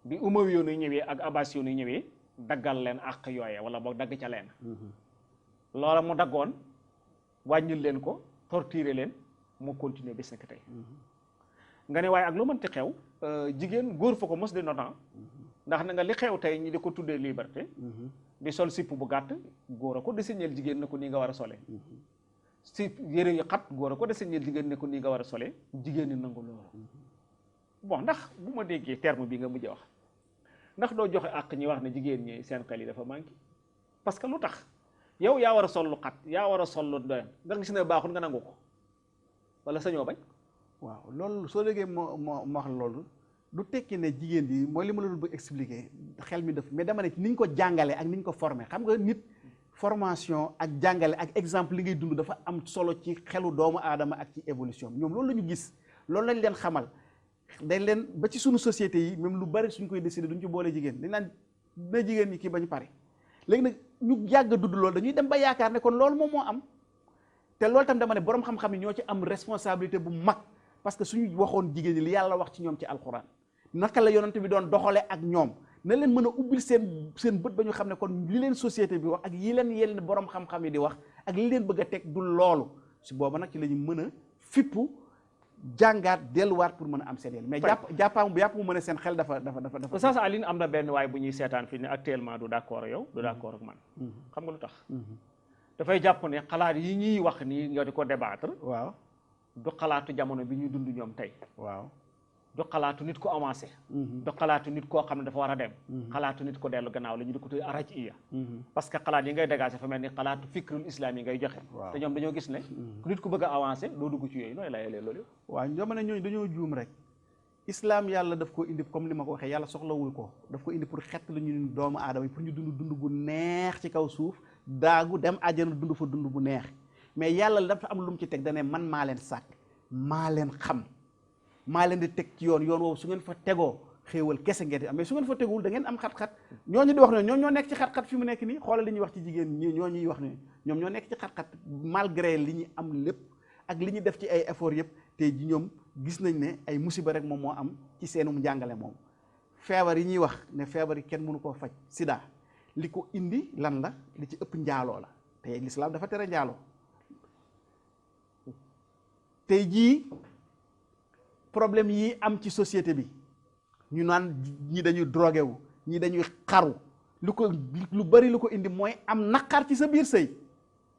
bi umayya yu ñëwee ak abbasiya yu ñëwee daggal leen àq yooye wala boog dagg ca leen loola mu daggoon wàññil leen ko torturer leen mu continuer bis nekk tey nga ne waaye ak lu mënti xew jigéen góor fa ko mos di notan ndax na nga li xew tey ñi di ko tuddee liberté di sol sipp bu gàtt góor a ko désigner jigéen na ko nii nga war a sole si yére yu xat góor a ko désigner jigéen ne ko nii nga war a sole jigéen ñi nangu loolu bon ndax bu ma déggee terme bi nga mujj wax ndax doo joxe àq ñi wax ne jigéen ñi seen xel yi dafa manqué parce que lu tax yow yaa war a sol lu xat yaa war a sol lu doy nga gis ne baaxul nga nangu ko wala sañoo bañ waaw loolu soo déggee moo wax loolu du tekki ne jigéen ji mooy li ma la bëgg expliquer xel mi def mais dama ne ni ñu ko jàngale ak ni ñu ko formé xam nga nit formation ak jàngale ak exemple li ngay dund dafa am solo ci xelu doomu aadama ak ci évolution ñoom loolu la ñu gis loolu lañ leen xamal dañ leen ba ci suñu société yi même lu bari suñ koy décider duñ ci boole jigéen dañ naan na jigéen ñi kii bañ pare léegi nag ñu yàgg a dudd loolu dañuy dem ba yaakaar ne kon loolu moom moo am te loolu tam dama ne borom xam-xam yi ñoo ci am responsabilité bu mag parce que suñu waxoon jigéen ñi li yàlla wax ci ñoom ci alquran naka la yonent bi doon doxale ak ñoom na leen mën a ubbil seen bët ba ñu xam ne kon li leen société bi wax ak yi leen yenn borom xam-xam yi di wax ak li leen bëgg a teg du loolu si booba nag ci la ñu mën a fippu jàngaat delluwaat pour mën a am seen yéen mais jàpp mu mën a seen xel dafa Oustaz Alioune am na benn waay bu ñuy seetaan fii ne actuellement du d'accord ak yow du d'accord ak man xam nga lu tax dafay jàpp ne xalaat yi ñuy wax nii nga di ko débattre waaw du xalaatu jamono bi ñuy dund ñoom tey waaw du xalaatu nit ko avancé du xalaatu nit koo xam ne dafa war a dem xalaatu nit ko dellu gannaaw la ñu di ko tuddee araj iya parce que xalaat yi ngay dégagé fa mel ni xalaatu fikrul islam yi ngay joxe te ñoom dañoo gis ne nit ku bëgg a avancé doo dugg ci yooyu nooy layelee loolu waaw ñoo ne ñooñu dañoo juum rek islam yàlla daf ko indi comme li ma ko waxee yàlla soxlawul ko daf ko indi pour xett la ñu doomu aadama yi pour ñu dund bu neex ci kaw suuf daagu dem àjjana dund fa dund bu neex mais yàlla dafa am lu mu ci teg dane man maa leen sàkk maa leen xam maa leen di teg ci yoon woowu su ngeen fa tegoo xéewal kese ngeen di am mais su ngeen fa teguwul da ngeen am xat-xat ñooñu di wax ne ñoom ñoo nekk ci xat-xat fi mu nekk nii xoolal li ñuy wax ci jigéen ñi ñooñuy wax ne ñoom ñoo nekk ci xat-xat malgré li ñu am lépp ak li ñu def ci ay effort yëpp tey ji ñoom gis nañ ne ay musiba rek moom moo am ci seenum njàngale moom feebar yi ñuy wax ne feebar yi kenn mënu koo faj sida li ko indi lan la li ci ëpp njaaloo la te lislaam dafa tere njaaloo tey jii problème yi am ci société bi ñu naan ñi dañuy drogué wu ñi dañuy xaru lu bari lu ko indi mooy am naqar ci sa biir sëy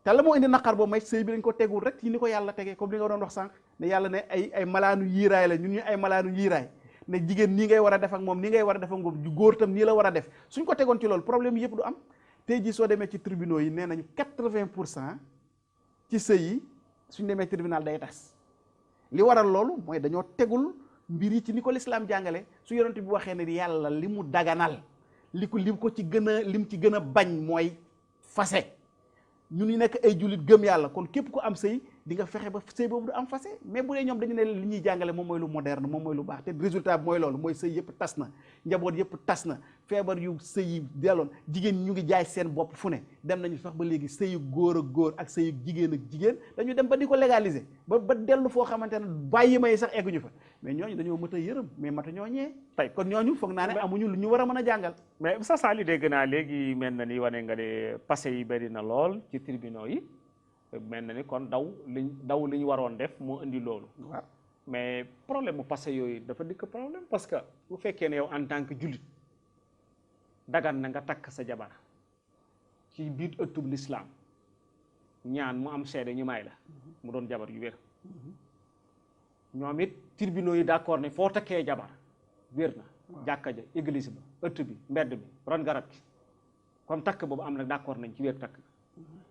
te la moo indi naqar boobu may sëy bi dañ ko tegul rek ci ni ko yàlla tegee comme li nga doon wax sànq ne yàlla ne ay malaanu yiiraay la ñun ñu ay malaanu yiiraay ne jigéen nii ngay war a def ak moom nii ngay war a def ak moom góor tam nii la war a def suñ ko tegoon ci loolu problème yëpp du am tey jii soo demee ci tribunaux yi nee nañu 80% ci sëy yi suñ demee tribunal day tas li waral loolu mooy dañoo tegul mbir yi ci ni ko lislaam jàngale su yonent bi waxee ne yàlla li mu daganal li ko ci gën a lim ci gën a bañ mooy fase ñun ñu nekk ay jullit gëm yàlla kon képp ku am sëy di nga fexe ba sëy boobu du am fase mais bu dee ñoom dañu ne li ñuy jàngale moom mooy lu moderne moom mooy lu baax te résultat bi mooy loolu mooy sëy yëpp tas na njaboot yëpp tas na feebar yu sëy yi delloon jigéen ñu ngi jaay seen bopp fu ne dem nañu sax ba léegi sëyu góor ak góor ak sëyu jigéen ak jigéen dañu dem ba di ko légaliser ba dellu foo xamante ne bàyyi may sax egguñu fa mais ñooñu dañoo mët a yërëm mais mata ñoo ñee tey kon ñooñu foog naa ne amuñu lu ñu war a mën a jàngal mais sa Sali dégg naa léegi mel na ni wane nga ne passé yi bëri na lool ci tribunaux yi mel na ni kon daw li ñu waroon def moo indi loolu waaw mais problème mu passé yooyu dafa dikk problème parce que bu fekkee ne yow en tant que jullit dagan na nga takk sa jabar ci biir ëttub lislaam ñaan mu am seede ñu may la mu doon jabar yu wér ñoom it tribunaux yi d'accord ne foo takkee jabar wér na jàkka ja église ba ëtt bi mbedd bi ron garab gi comme takk boobu am na d'accord nañ ci wér takk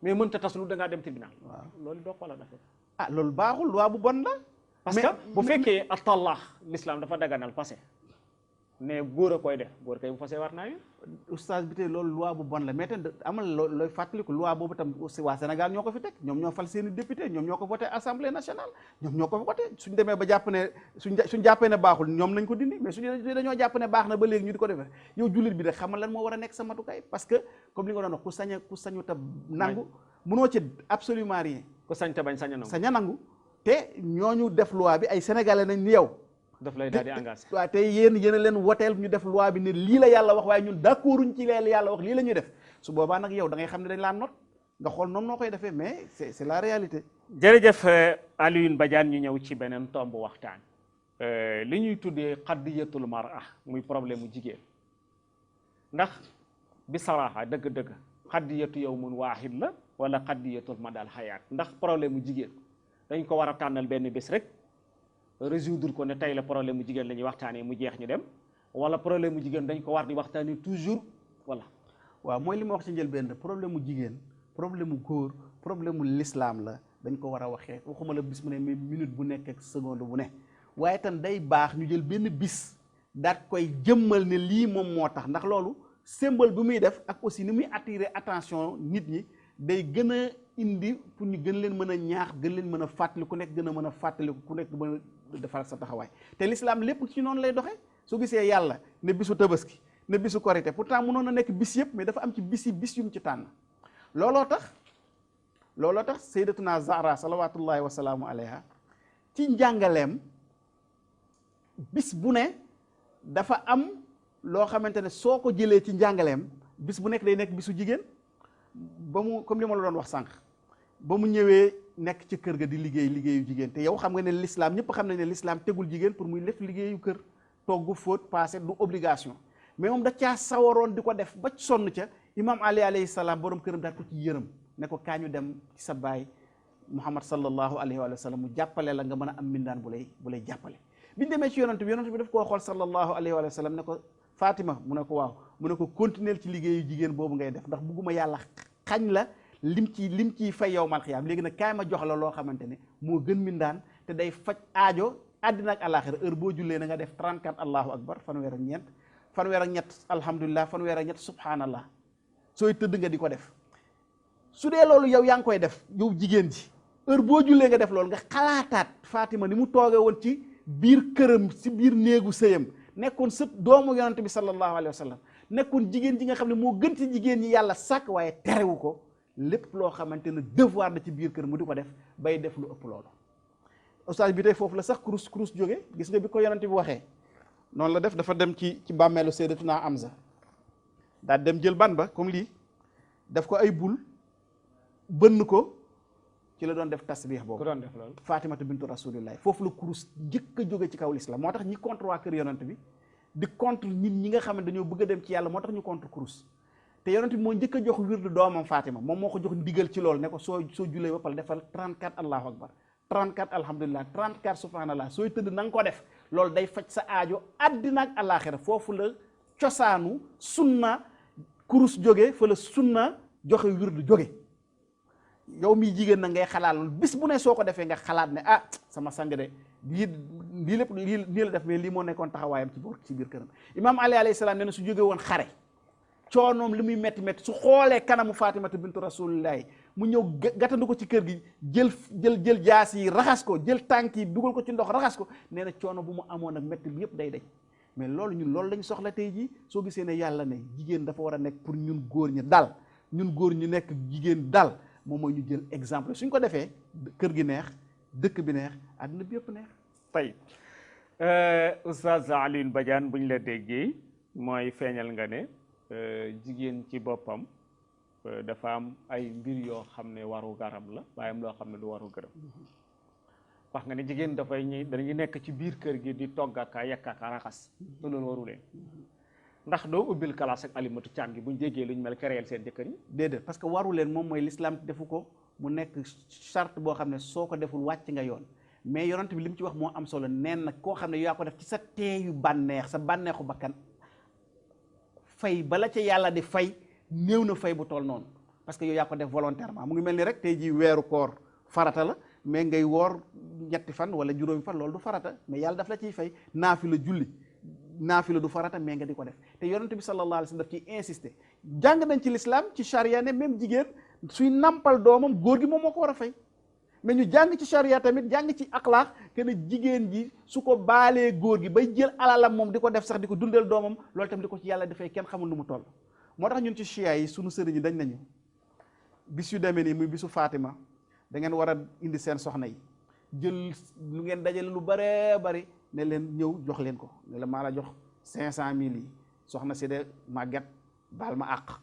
mais mënta tas lu da ngaa dem tribunal waaw loolu doo xoolal dafa loolu baaxul loi bu bon la parce que bu fekkee atallaax l'islam dafa daganal passé ne góor a koy def góor kay bu fase war naa oustaz bi tey loolu loi bu bon la mais te amal looy fàttaliku loi boobu tam waa Sénégal ñoo ko fi teg ñoom ñoo fal seeni député ñoom ñoo ko voté assemblée nationale ñoom ñoo ko voté suñ demee ba jàpp ne suñ jàppee ne baaxul ñoom nañ ko dindi mais suñu dañoo jàpp ne baax na ba léegi ñu di ko defee yow jullit bi rek xamal lan moo war a nekk sa matukaay parce que comme li nga doon wax ku sañu ta nangu mënoo ci absolument rien ku sañ ta bañ sañ a nangu te ñooñu def loi bi ay sénégalais nañ ni yow daf lay daal di engagé waaw te yéen a leen woteel ñu def loi bi ne lii la yàlla wax waaye ñun d'accorduñ ci leen yàlla wax lii la ñuy def su boobaa nag yow da ngay xam ne dañ laa not nga xool noonu noo koy defee mais c'est la réalité. jërëjëf Alioune Badiane ñu ñëw ci beneen tomb waxtaan li ñuy tuddee qadiyatul mar'a muy problème mu jigéen ndax bi saraaxa dëgg-dëgg qadiyatu yawmun waahid la wala qadiyatul madal hayaat ndax problème mu jigéen dañ ko war a tànnal benn bés rek résoudre ko ne tey la problème mu jigéen la ñuy waxtaanee mu jeex ñu dem wala problème mu jigéen dañ ko war di waxtaanee toujours voilà. waaw mooy li ma wax ci njëlbéen problème mu jigéen problème mu góor problème mu l'islam la dañ ko war a waxee waxuma la bis mu ne mais minute bu nekk ak seconde bu ne waaye tam day baax ñu jël benn bis daat koy jëmmal ne lii moom moo tax ndax loolu symbole bi muy def ak aussi ni muy attirer attention nit ñi day gën a indi pour ñu gën leen mën a ñaax gën leen mën a fàttali ku nekk gën a mën a fàttali ku nekk mën a defar sa taxawaay te l'islam lépp ci noonu lay doxee soo gisee yàlla ne bisu tabaski ne bisu korité pourtant mënoon a nekk bis yëpp mais dafa am ci bis yu mu ci tànn looloo tax sayyidatuna Zahra salawatullahi wa salaamu alayha ci njàngaleem bis bu ne dafa am loo xamante ne soo ko jëlee ci njàngaleem bis bu nekk day nekk bisu jigéen ba mu comme li ma la doon wax sànq ba mu ñëwee nekk ci kër ga di liggéeyu jigéen te yow xam nga ne l'islam ñëpp xam nañ ne l'islam tegul jigéen pour muy def liggéeyu kër togg fóot passé du obligation mais moom da caa sawaroon di ko def ba sonn ca imam Ali alayhi salaam borom këram daal ko ci yërëm ne ko kaa ñu dem ci sa baay Muhammad sallallahu alayhi wa sallam mu jàppale la nga mën a am mbindaan bu lay jàppale biñu demee ci yonent bi daf koo xool sallallahu alayhi wa sallam ne ko Fatima mu ne ko waaw mu ne ko continuer ci liggéeyu jigéen boobu ngay def ndax bugguma yàlla xañ la lim ciy fay yowmal xiyaam léegi nag kaay ma jox la loo xamante ne moo gën mindaan te day faj aajo àddina ak àllaaxira heure boo jullee na nga def 34 allahu akbar fanweer ak ñett alhamdulilah fanweer ak ñett subhanallah sooy tëdd nga di ko def su dee loolu yow yaa ngi koy def yow jigéen ji heure boo jullee nga def loolu nga xalaataat Fatima ni mu toogee woon ci biir këram si biir néegu sëyam nekkoon sët doomu yonante bi sallallahu alayhi wa sallam nekkoon jigéen ji nga xam ne moo gën ci jigéen ñi yàlla sàkk waaye terewu ko lépp loo xamante ne devoir da ci biir kër mu di ko def bay def lu ëpp loolu ustaas bi tey foofu la sax kurus jóge gis nga bi ko yonante bi waxee noonu la def dafa dem ci bàmmeelu Sayyidatuna Amza daal dem jël ban ba comme lii def ko ay bul bënn ko ci la doon def tasbih boobu doon def loolu Fatimatu bintu rasulillahi foofu la kurus jëkk a jóge ci kaw l'islam moo tax ñi contre waa kër yonante bi di contre nit ñi nga xam ne dañoo bëgg a dem ci yàlla moo tax ñu contre kurus te yonante bi moo njëkk a jox wirdu doomam Fatima moom moo ko jox ndigal ci loolu ne ko soo jullee ba pare defal 34 allahu akbar 34 alhamdulilah 34 subhanallah sooy tëdd na nga ko def loolu day faj sa aajo àddina ak àllaaxira foofu la cosaanu sunna kurus jóge fa la sunna joxe wirdu jóge yow miy jigéen na ngay xalaat loolu bis bu ne soo ko defee nga xalaat ne ah sama sang de lii lépp lii la def mais lii moo nekkoon taxawaayam ci biir këram imaam Ali alayhi salaam nee na su jóge woon xare coonoom li muy métti métti su xoolee kanamu Fatimata bintu rasulillahi mu ñëw gàttandu ko ci kër gi jël jaas yi raxas ko jël tànk yi dugal ko ci ndox raxas ko nee na coono bu mu amoon ak métti bi yëpp day dañ mais loolu ñun loolu lañ soxla tey jii soo gisee ne yàlla ne jigéen dafa war a nekk pour ñun góor ñi dal ñun góor ñi nekk jigéen dal moom mooy ñu jël exemple suñ ko defee kër gi neex dëkk bi neex àddina bi yëpp neex. tey Oustaz Alioune Badiane buñ la déggee mooy feeñal nga ne jigéen ci boppam dafa am ay mbir yoo xam ne waru garam la waaye am loo xam ne du waru gërëm wax nga ne jigéen dañuy nekk ci biir kër gi di togg ak a yekk ak a raxas te loolu waru leen ndax doo ubbil classe ak alimatu càm gi buñ jéggee luñ mel créer seen jëkkër yi déedéet parce que waru leen moom mooy l'islam defu ko mu nekk charte boo xam ne soo ko deful wàcc nga yoon mais yonent bi li mu ci wax moo am solo neen nag koo xam ne yaa ko def ci sa teeyu bànneex sa bànneexu bakkan fay bala ca yàlla di fay néew na fay bu toll noonu parce que yow yaa ko def volontairement mu ngi mel ni rek tey jii weeru koor farata la mais ngay woor ñetti fan wala juróomi fan loolu du farata mais yàlla daf la ciy fay naafila julli naafila du farata mais nga di ko def te yonent bi sallallahu alayhi wa sallam daf ciy insister jàng nañ ci l'islam ci charia ne même jigéen suy nampal doomam góor gi moom moo ko war a fay mais ñu jàng ci charia tamit jàng ci akhlaq que ne jigéen ji su ko baalee góor gi bay jël alalam moom di ko def sax di ko dundal doomam loolu tamit di ko ci yàlla dafay kenn xamul nu mu toll moo tax ñun ci chia yi sunu sëriñ yi dañ nañu bis yu demee nii muy bisu Fatima da ngeen war a indi seen soxna yi jël lu ngeen dajale lu bëree bëri ne leen ñëw jox leen ko ne la maa la jox 500 000 yi soxna si de màgget baal ma àq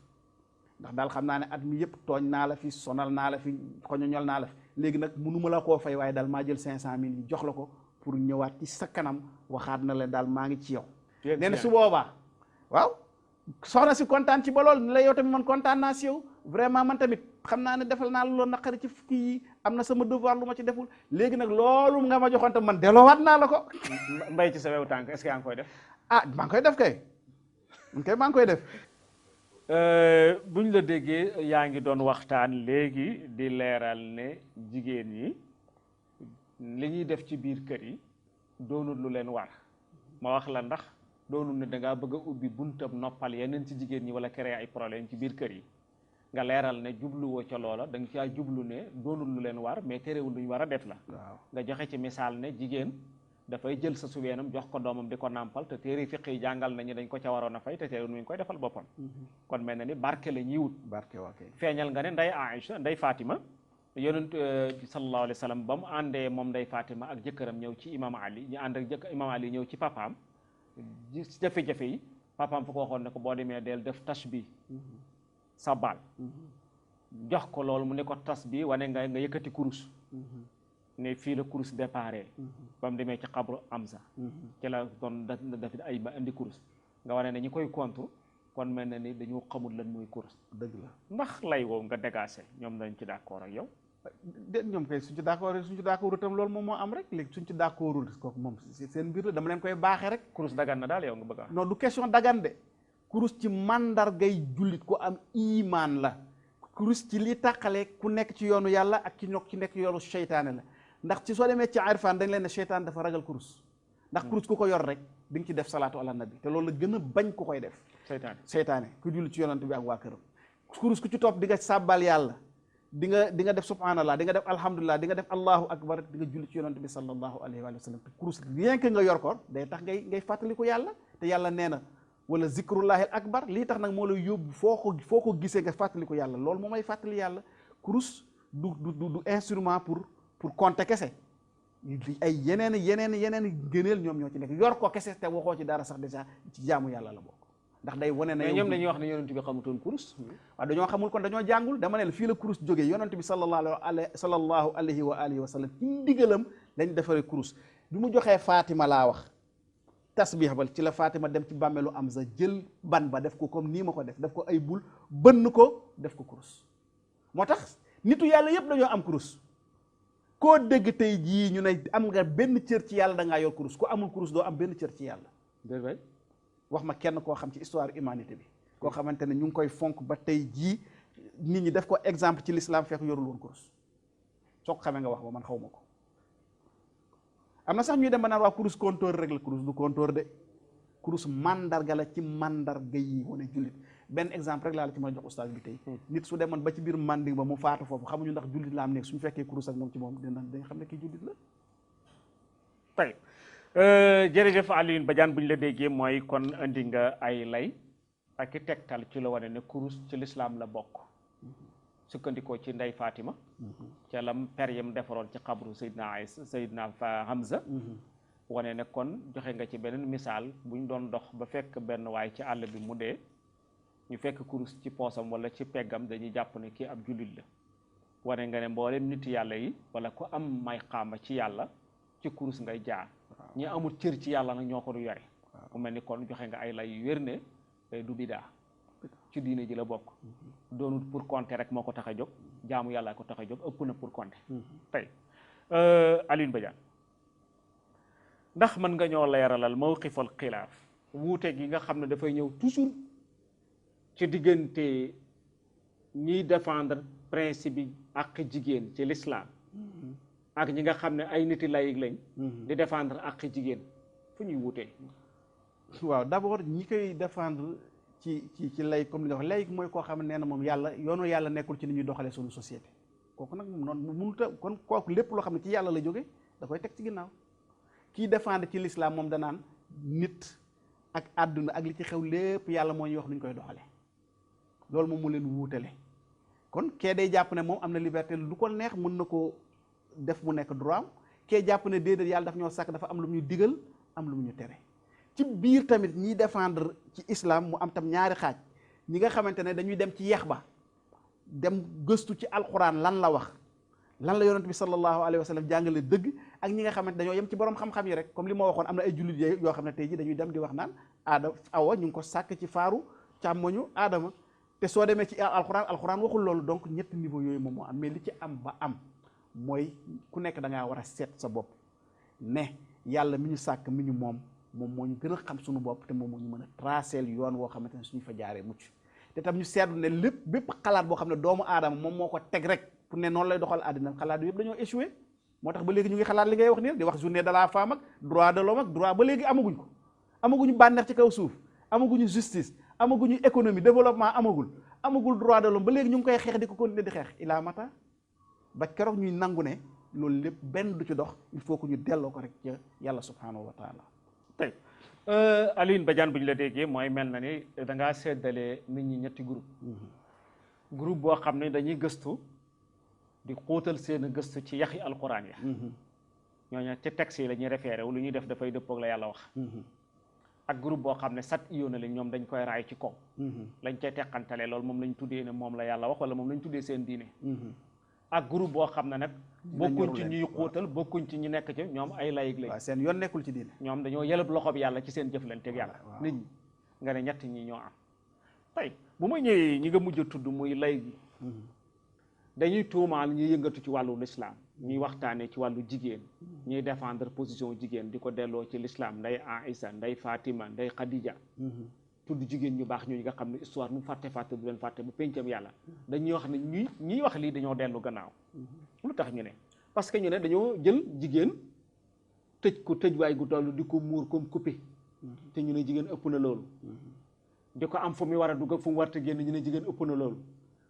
ndax daal xam naa ne at mi yëpp tooñ naa la fi sonal naa la fi xoñoñol naa la fi léegi nag mënuma la koo fay waaye daal maa jël 500 000 yi jox la ko pour ñëwaat ci sa kanam waxaat na leen daal maa ngi ci yow nee na su boobaa waaw soxna si kontaan ci ba lool ni la yow tamit man kontaan naa si yow vraiment man tamit xam naa ne defal naa lu la naqari ci fukki yi am na sama devoir lu ma ci deful léegi nag loolu nga ma joxoon tam man delloowaat naa la ko mbay ci sa wew tànk est-ce que yaa ngi koy def ah maa ngi koy def kay man kay maa ngi koy def buñ la déggee yaa ngi doon waxtaan léegi di leeral ne jigéen ñi li ñuy def ci biir kër yi doonul lu leen war ma wax la ndax doonul ne da ngaa bëgg a ubbi buntam noppal yeneen ci jigéen ñi wala créer ay problème ci biir kër yi nga leeral ne jubluwoo ca loola da nga caa jublu ne doonul lu leen war mais terewul lu ñu war a def la nga joxe ci misaal ne jigéen dafay jël sa subeenam jox ko doomam di ko nàmpal te téere fiq yi jàngal nañu dañ ko ca waroon a fay te téere nuñ koy defal boppam kon mel na ni barke la ñuy wut barke waakay feeñal nga ne nday Aïcha nday Fatima yonent sallallahu alayhi wa sallam ba mu àndee moom nday Fatima ak jëkkëram ñëw ci imam Ali ñu ànd ak imam Ali ñëw ci papaam jafe-jafe yi papaam fu ko waxoon ne ko boo demee del def tashbih sa baal jox ko loolu mu ne ko tasbih wane nga yëkkati kurus ne fii la kurus déparé ba mu demee ci xabru Amza ci la doon daf ay ba indi kurus nga wane ne ñi koy contre kon mel na ni dañoo xamul lan mooy kurus dëgg la ndax lay woow nga dégagé ñoom dañ ci d'accord ak yow déet ñoom kay suñ ci d'accord itam loolu moom moo am rek léegi suñ ci d'accordul kooku moom seen mbir la dama leen koy baaxee rek. kurus dagan na daal yow nga bëgg a. non du question dagan de kurus ci mandargay jullit ku am imaan la kurus ci li tàqale ku nekk ci yoonu yàlla ak ci ñokk ci nekk yoonu seytaane la ndax ci soo demee ci irfan dañ leen ne seytaan dafa ragal kurus ndax kurus ku ko yor rek di nga ci def salaatu ala nabi te loolu la gën a bañ ku koy def. seytaane ku julli ci yonante bi ak waa këram kurus ku ci topp di nga sàbbal yàlla di nga def subhanallah di nga def alhamdulillah di nga def allahu akbar di nga julli ci yonante bi sallallahu alayhi wa sallam te kurus rien que nga yor ko day tax ngay fàttaliku yàlla te yàlla nee na wala zikrullahil akbar lii tax nag moo lay yóbbu foo ko gisee nga fàttaliku yàlla loolu moo may fàttali yàlla kurus du instrument pour compter kese ay yeneen gëneel ñoom ñoo ci nekk yor ko kese te waxoo ci dara sax déjà ci jaamu yàlla la bokk ndax day wane ne ñoom dañuy wax ne yonent bi xamutoon kurus. waaw dañoo xamul kon dañoo jàngul dama ne la fii la kurus jógee yonent bi sallallahu alayhi wa alihi wa sallam ci ndigalam lañ defaree kurus bi mu joxee Fatima laa wax tasbih ba ci la Fatima dem ci bàmmeelu Amza jël ban ba def ko comme nii ma ko def ko ay bul bënn ko def ko kurus moo tax nitu yàlla yépp dañoo am kurus koo dégg tey jii ñu ne am nga benn cër ci yàlla da ngaa yor kurus ku amul kurus doo am benn cër ci yàlla dëgg wax ma kenn koo xam ci histoire humanité bi koo xamante ne ñu ngi koy fonk ba tey jii nit ñi def ko exemple ci l'islam fekk yorul woon kurus soo ko xamee nga wax ba man xaw ma ko am na sax ñuy dem ba naan waa kurus compteur rek la kurus du compteur de kurus mandarga la ci mandarga yi wane jullit benn exemple rek laa la ci mën a jox oustaz bi tey nit su demoon ba ci biir manding ba mu faatu foofu xamuñu ndax jullit la am nekk suñu fekkee kurus ak moom ci moom dañ xam ne kii jullit la tey jërëjëf Alioune Badiane bu ñu la déggee mooy kon indi nga ay lay ak i tegtal ci la wane ne kurus ci lislaam la bokk sukkandikoo ci ndey Fatima ca lam per yam defaroon ci xabru Seydina Hamza wane ne kon joxe nga ci beneen misaal bu ñu doon dox ba fekk benn waay ci àll bi mu dee ñu fekk kurus ci poosam wala ci peggam dañuy jàpp ne kii ab jullit la wane nga ne mboolem nit yàlla yi wala ku am may xaama ci yàlla ci kurus ngay jaar ñi amul cër ci yàlla nag ñoo ko du yore mu mel ni kon joxe nga ay lay yu wér ne du bidaa ci diine ji la bokk doonul pour compter rek moo ko tax a jóg jaamu yàlla ko tax a jóg ëpp na pour compter tey Alioune Badiane ndax mën nga ñoo leeralal mawqifal xilaaf wuute gi nga xam ne dafay ñëw toujours ci diggante ñiy défendre principe bi ak jigéen ci l'islam ak ñi nga xam ne ay niti layig lañ di défendre ak jigéen fu ñuy wutee waaw d'abord ñi koy défendre ci lay comme li nga wax layig mooy koo xam ne nee na moom yàlla yoonu yàlla nekkul ci ni ñuy doxalee suñu société kooku nag moom noonu mënuta kon kooku lépp loo xam ne ci yàlla la jóge da koy teg ci ginnaaw kii défendre ci l'islam moom danaan nit ak àdduna ak li ci xew lépp yàlla moo ñuy wax nu ñu koy doxalee loolu moom mu leen wuutale kon kee day jàpp ne moom am na liberté lu ko neex mën na ko def mu nekk droit am kee jàpp ne déedéet yàlla daf ñoo sàkk dafa am lu mu ñu digal am lu mu ñu tere ci biir tamit ñiy défendre ci islam mu am tam ñaari xaaj ñi nga xamante ne dañuy dem ci yeex ba dem gëstu ci alquran lan la wax lan la yonent bi sallallahu alayhi wa sallam jàngale dëgg ak ñi nga xamante dañoo yem ci borom xam-xam yi rek comme li ma waxoon am na ay jullit yoo xam ne tey ji dañuy dem di wax naan awa ñu ngi ko sàkk ci faaru càmmoñu aadama te soo demee ci alquran waxul loolu donc ñetti niveau yooyu moom moo am mais li ci am ba am mooy ku nekk da ngaa war a seet sa bopp ne yàlla mi ñu sàkk mi ñu moom moo ñu gën a xam suñu bopp te moom moo ñu mën a traceel yoon woo xamante ne suñu fa jaaree mucc te tam ñu seetlu ne bépp xalaat boo xam ne doomu aadama moom moo ko teg rek pour ne noonu lay doxal àddina xalaat yëpp dañoo échoué moo tax ba léegi ñu ngi xalaat li ngay wax nii di wax journée de la femme ak droit de l'homme ak droit ba léegi amaguñ ko amaguñu bànneex ci kaw suuf amaguñu justice amaguñu économie développement amagul droit de l'homme ba léegi ñu ngi koy xeex di ko continuer di xeex ilaa mata ba keroog ñuy nangu ne loolu lépp benn du ci dox il faut que ñu delloo ko rek ca yàlla subhanahu wa taala tey Alioune Badiane bu ñu la déggee mooy mel na ni da ngaa séddale nit ñi ñetti groupe boo xam ne dañuy gëstu di xóotal seen gëstu ci yaxi alquran ya ñooñu ci texte yi la ñuy référé wu lu ñuy def dafay dëppoog la yàlla wax ak groupe boo xam ne sat iyoona lañ ñoom dañ koy raay ci kaw lañ cay teqantale loolu moom lañ tuddee ne moom la yàlla wax wala moom lañ tuddee seen diine ak groupe boo xam ne nag bokkuñ ci ñuy xóotal bokkuñ ci ñu nekk ci ñoom ay layig lañ waaw seen yoon nekkul ci diine ñoom dañoo yëlëb loxob yàlla ci seen jëflanteeg yàlla nit ñi nga ne ñett ñi ñoo am tey bu ma ñëwee ñi nga mujj a tudd muy lay gi dañuy tuumaal ñuy yëngatu ci wàllu l'islam ñuy waxtaanee ci wàllu jigéen ñuy défendre position jigéen di ko delloo ci l'islam nday Aïssa nday Fatima nday Khadija tudd jigéen ñu baax ñooñu nga xam ne histoire mu fàtte du leen fàtte bu pencam yàlla dañuy wax ne ñuy wax lii dañoo dellu gannaaw lu tax ñu ne parce que ñu ne dañoo jël jigéen tëj ko tëj waay gu toll di ko muur comme coupé te ñu ne jigéen ëpp na loolu di ko am fu mu war a dugg fu mu warta génn ñu ne jigéen ëpp na loolu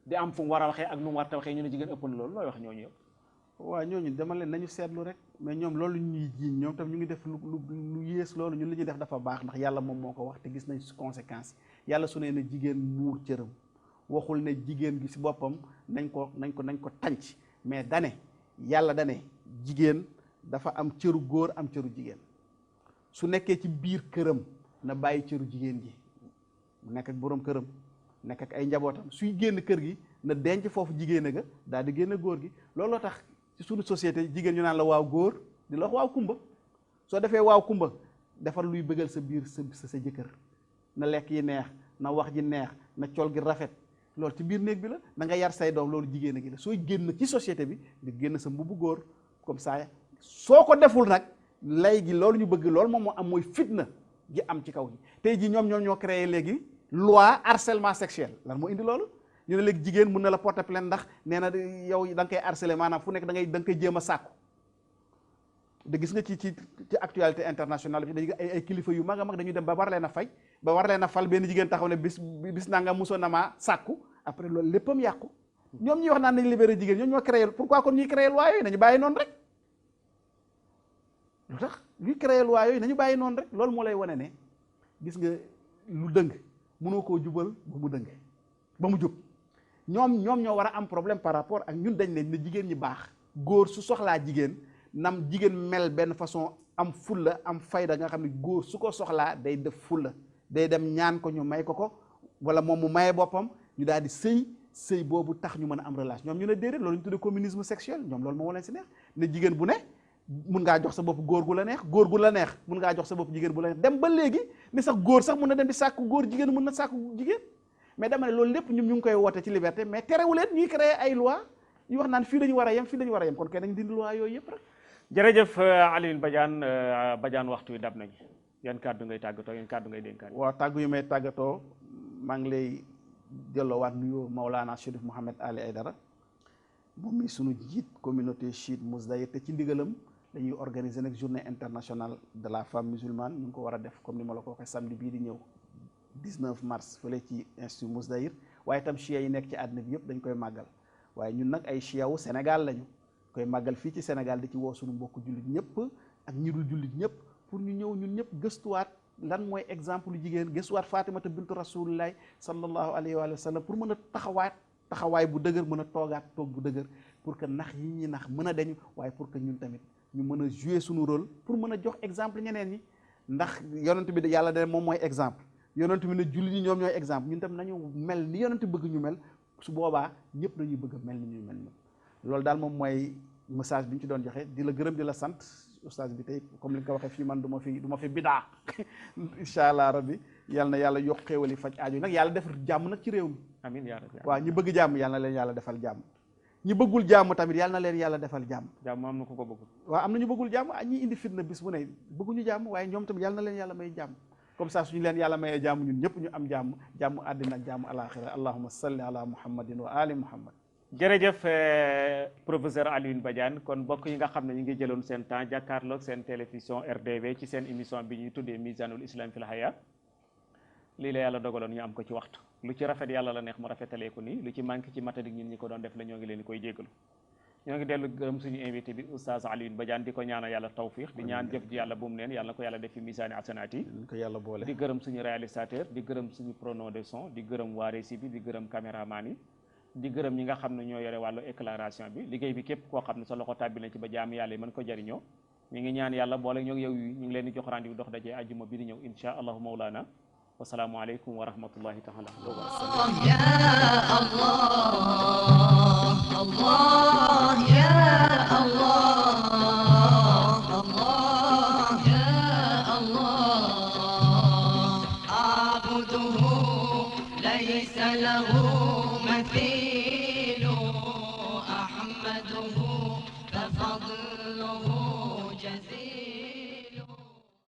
di am fu mu war a waxee ak nu mu warta waxee ñu ne jigéen ëpp na loolu looy wax ñooñu yëpp waaw ñooñu dama leen nañu seetlu rek mais ñoom loolu ñuy jiiñ ñoom tam ñu ngi def lu yées loolu ñun li ñuy def dafa baax ndax yàlla moom moo ko wax te gis nañ conséquences yàlla su nee na jigéen muur cëram waxul ne jigéen gi si boppam nañ ko tànc mais yàlla dane jigéen dafa am cëru góor am cëru jigéen su nekkee ci biir këram na bàyyi cëru jigéen ji nekk ak boroom këram nekk ak ay njabootam suy génn kër gi na denc foofu jigéen ga daal di génn góor gi looloo tax ci suñu société jigéen ñu naan la waaw góor di la wax waaw kumba soo defee waaw kumba defar luy bëggal sa biir sa jëkkër na lekk yi neex na wax ji neex na col gi rafet loolu ci biir néeg bi la na nga yar say doom loolu jigéen a gi la sooy génn ci société bi nga génn sa mbubu góor comme ça soo ko deful nag lay gi loolu ñu bëgg loolu moom moo am mooy fitna gi am ci kaw gi tey jii ñoom ñoo créé léegi loi harcèlement sexuel lan moo indi loolu ñu ne léegi jigéen mun na la porter plainte ndax nee na yow da nga koy harceler maanaam fu nekk da nga koy jéem a sàkku de gis nga ci actualité internationale bi dañu ay kilifa yu mag a mag dañuy dem ba war leen a fay ba war leen a fal benn jigéen taxaw ne bis naa nga musoon na maa sàkku après loolu léppam yàqu ñoom ñuy wax naan nañ libéré jigéen ñoom ñoo créé pourquoi kon ñuy créé loi yooyu nañu bàyyi noonu rek lu tax ñuy créé loi yooyu nañu bàyyi noonu rek loolu moo lay wane ne gis nga lu dëng mënoo koo jubal ba mu dëng ba mu jub ñoom ñoo war a am problème par rapport ak ñun dañ ne jigéen ñi baax góor su soxlaa jigéen nam jigéen mel benn façon am fulla am fayda nga xam ne góor su ko soxlaa day def fulla day dem ñaan ko ñu may ko wala moom mu maye boppam ñu daal di sëy boobu tax ñu mën a am relation ñoom ñu ne déedéet loolu ñu tuddee communisme sexuel ñoom loolu moo leen si neex ne jigéen bu ne mun ngaa jox sa bopp góor gu la neex góor gu la neex mun ngaa jox sa bopp jigéen bu la neex dem ba léegi ni sax góor sax mun na dem di sàkku góor jigéen mun na sàkku jigéen mais dama ne loolu lépp ñun ñu ngi koy woote ci liberté mais terewu leen ñuy créer ay loi yu wax naan fii dañu war a yem fii dañu war a yem kon kay nañ dindi loi yooyu yëpp rek. jërëjëf Alioune Badiane waxtu wi dab nañu yan kàddu ngay tàggatoo yan kàddu ngay dénkaan. waaw tàggu yu may tàggatoo maa ngi lay delloowaat nuyoo Maulana Chérif Mouhamed Ali Aidara moom mi sunu jiit communauté chiite Mousdahir te ci ndigalam dañuy organiser nag journée internationale de la femme musulmane ñu ngi ko war a def comme ni ma la ko waxee samedi bii di ñëw 19 mars fële ci institut Mousdahir waaye itam chia yi nekk ci àddina bi yëpp dañ koy màggal waaye ñun nag ay chia wu Sénégal lañu koy màggal fii ci Sénégal di ci woo suñu mbokku jullit ñëpp ak ñi dul jullit ñëpp pour ñu ñëw ñun ñëpp gëstuwaat lan mooy exemple jigéen gëstuwaat Fatimata bintu rasulillahi sallallahu alayhi wa sallam pour mën a taxawaay bu dëgër mën a toog bu dëgër pour que nax yi ñi nax mën a deñu waaye pour que ñun tamit ñu mën a jouer suñu rôle pour mën a jox exemple ñeneen ñi ndax yonent bi yàlla de moom mooy exemple yonent bi ne jullit ñi ñoom ñooy exemple ñun tam nañu mel ni yonent bëgg ñu mel su boobaa ñëpp dañuy bëgg a mel ni ñuy mel ñëpp loolu daal moom mooy message bi ñu ci doon joxe di la gërëm di la sant oustaz bi tey comme li nga ko waxee fii man du ma fi bidaa incha allah rabbi yal na yàlla yokk xéewali faj aajo nag yàlla def jàmm nag ci réew mi amiin yaa rabbi waaw ñi bëgg jàmm yal na leen yàlla defal jàmm ñi bëggul jàmm tamit yal na leen yàlla defal jàmm jàmm am na ku ko bëggul waaw am na ñu bëggul jàmm ñi indi fitna bis bu ne bëgguñu jàmm waaye ñoom tamit yal na leen yàlla may jàmm comme ça suñu leen yàlla mayee jàmm ñun ñëpp ñu am jàmm àddina ak jàmm alaxira allahumma salli ala muhammadin wa ali muhammad jërëjëf professeur Alioune Badiane kon mbokk yi nga xam ne ñu ngi jëloon seen temps jàkkaarloog seen télévision RDV ci seen émission bi ñuy tuddee Mizanul Islam fil Haya lii la yàlla dogaloon ñu am ko ci waxtu lu ci rafet yàlla la neex mu rafetalee ko nii lu ci manqué ci matadik ñun ñi ko doon def la ñoo ngi leen di koy jégalu ñoo ngi dellu gërëm suñu invité bi oustaz Alioune Badiane di ko ñaanal yàlla tawfiq di ñaan jëf ji yàlla bu mu neen yàlla na ko yàlla def fi misaani asanaat yi ko yàlla boole di gërëm suñu réalisateur di gërëm suñu preneur de son di gërëm waa régie bi di gërëm caméraman yi di gërëm ñi nga xam ne ñoo yore wàllu éclairage bi liggéey bi képp koo xam ne sa loxo tàbbi na ci ba jaamu yàlla yi mën ko jariñoo ñu ngi ñaan yàlla boole ñoo ngi yow ñu ngi leen di jox rendez-vous dox dajee ajjuma bi di ñëw insha allahu mawlana wasalaamu aleykum wa rahmatullahi taala wa barakatuh ya Allah Allah ya Allah Allah ya Allah a'buduhu laysa lahu مثيل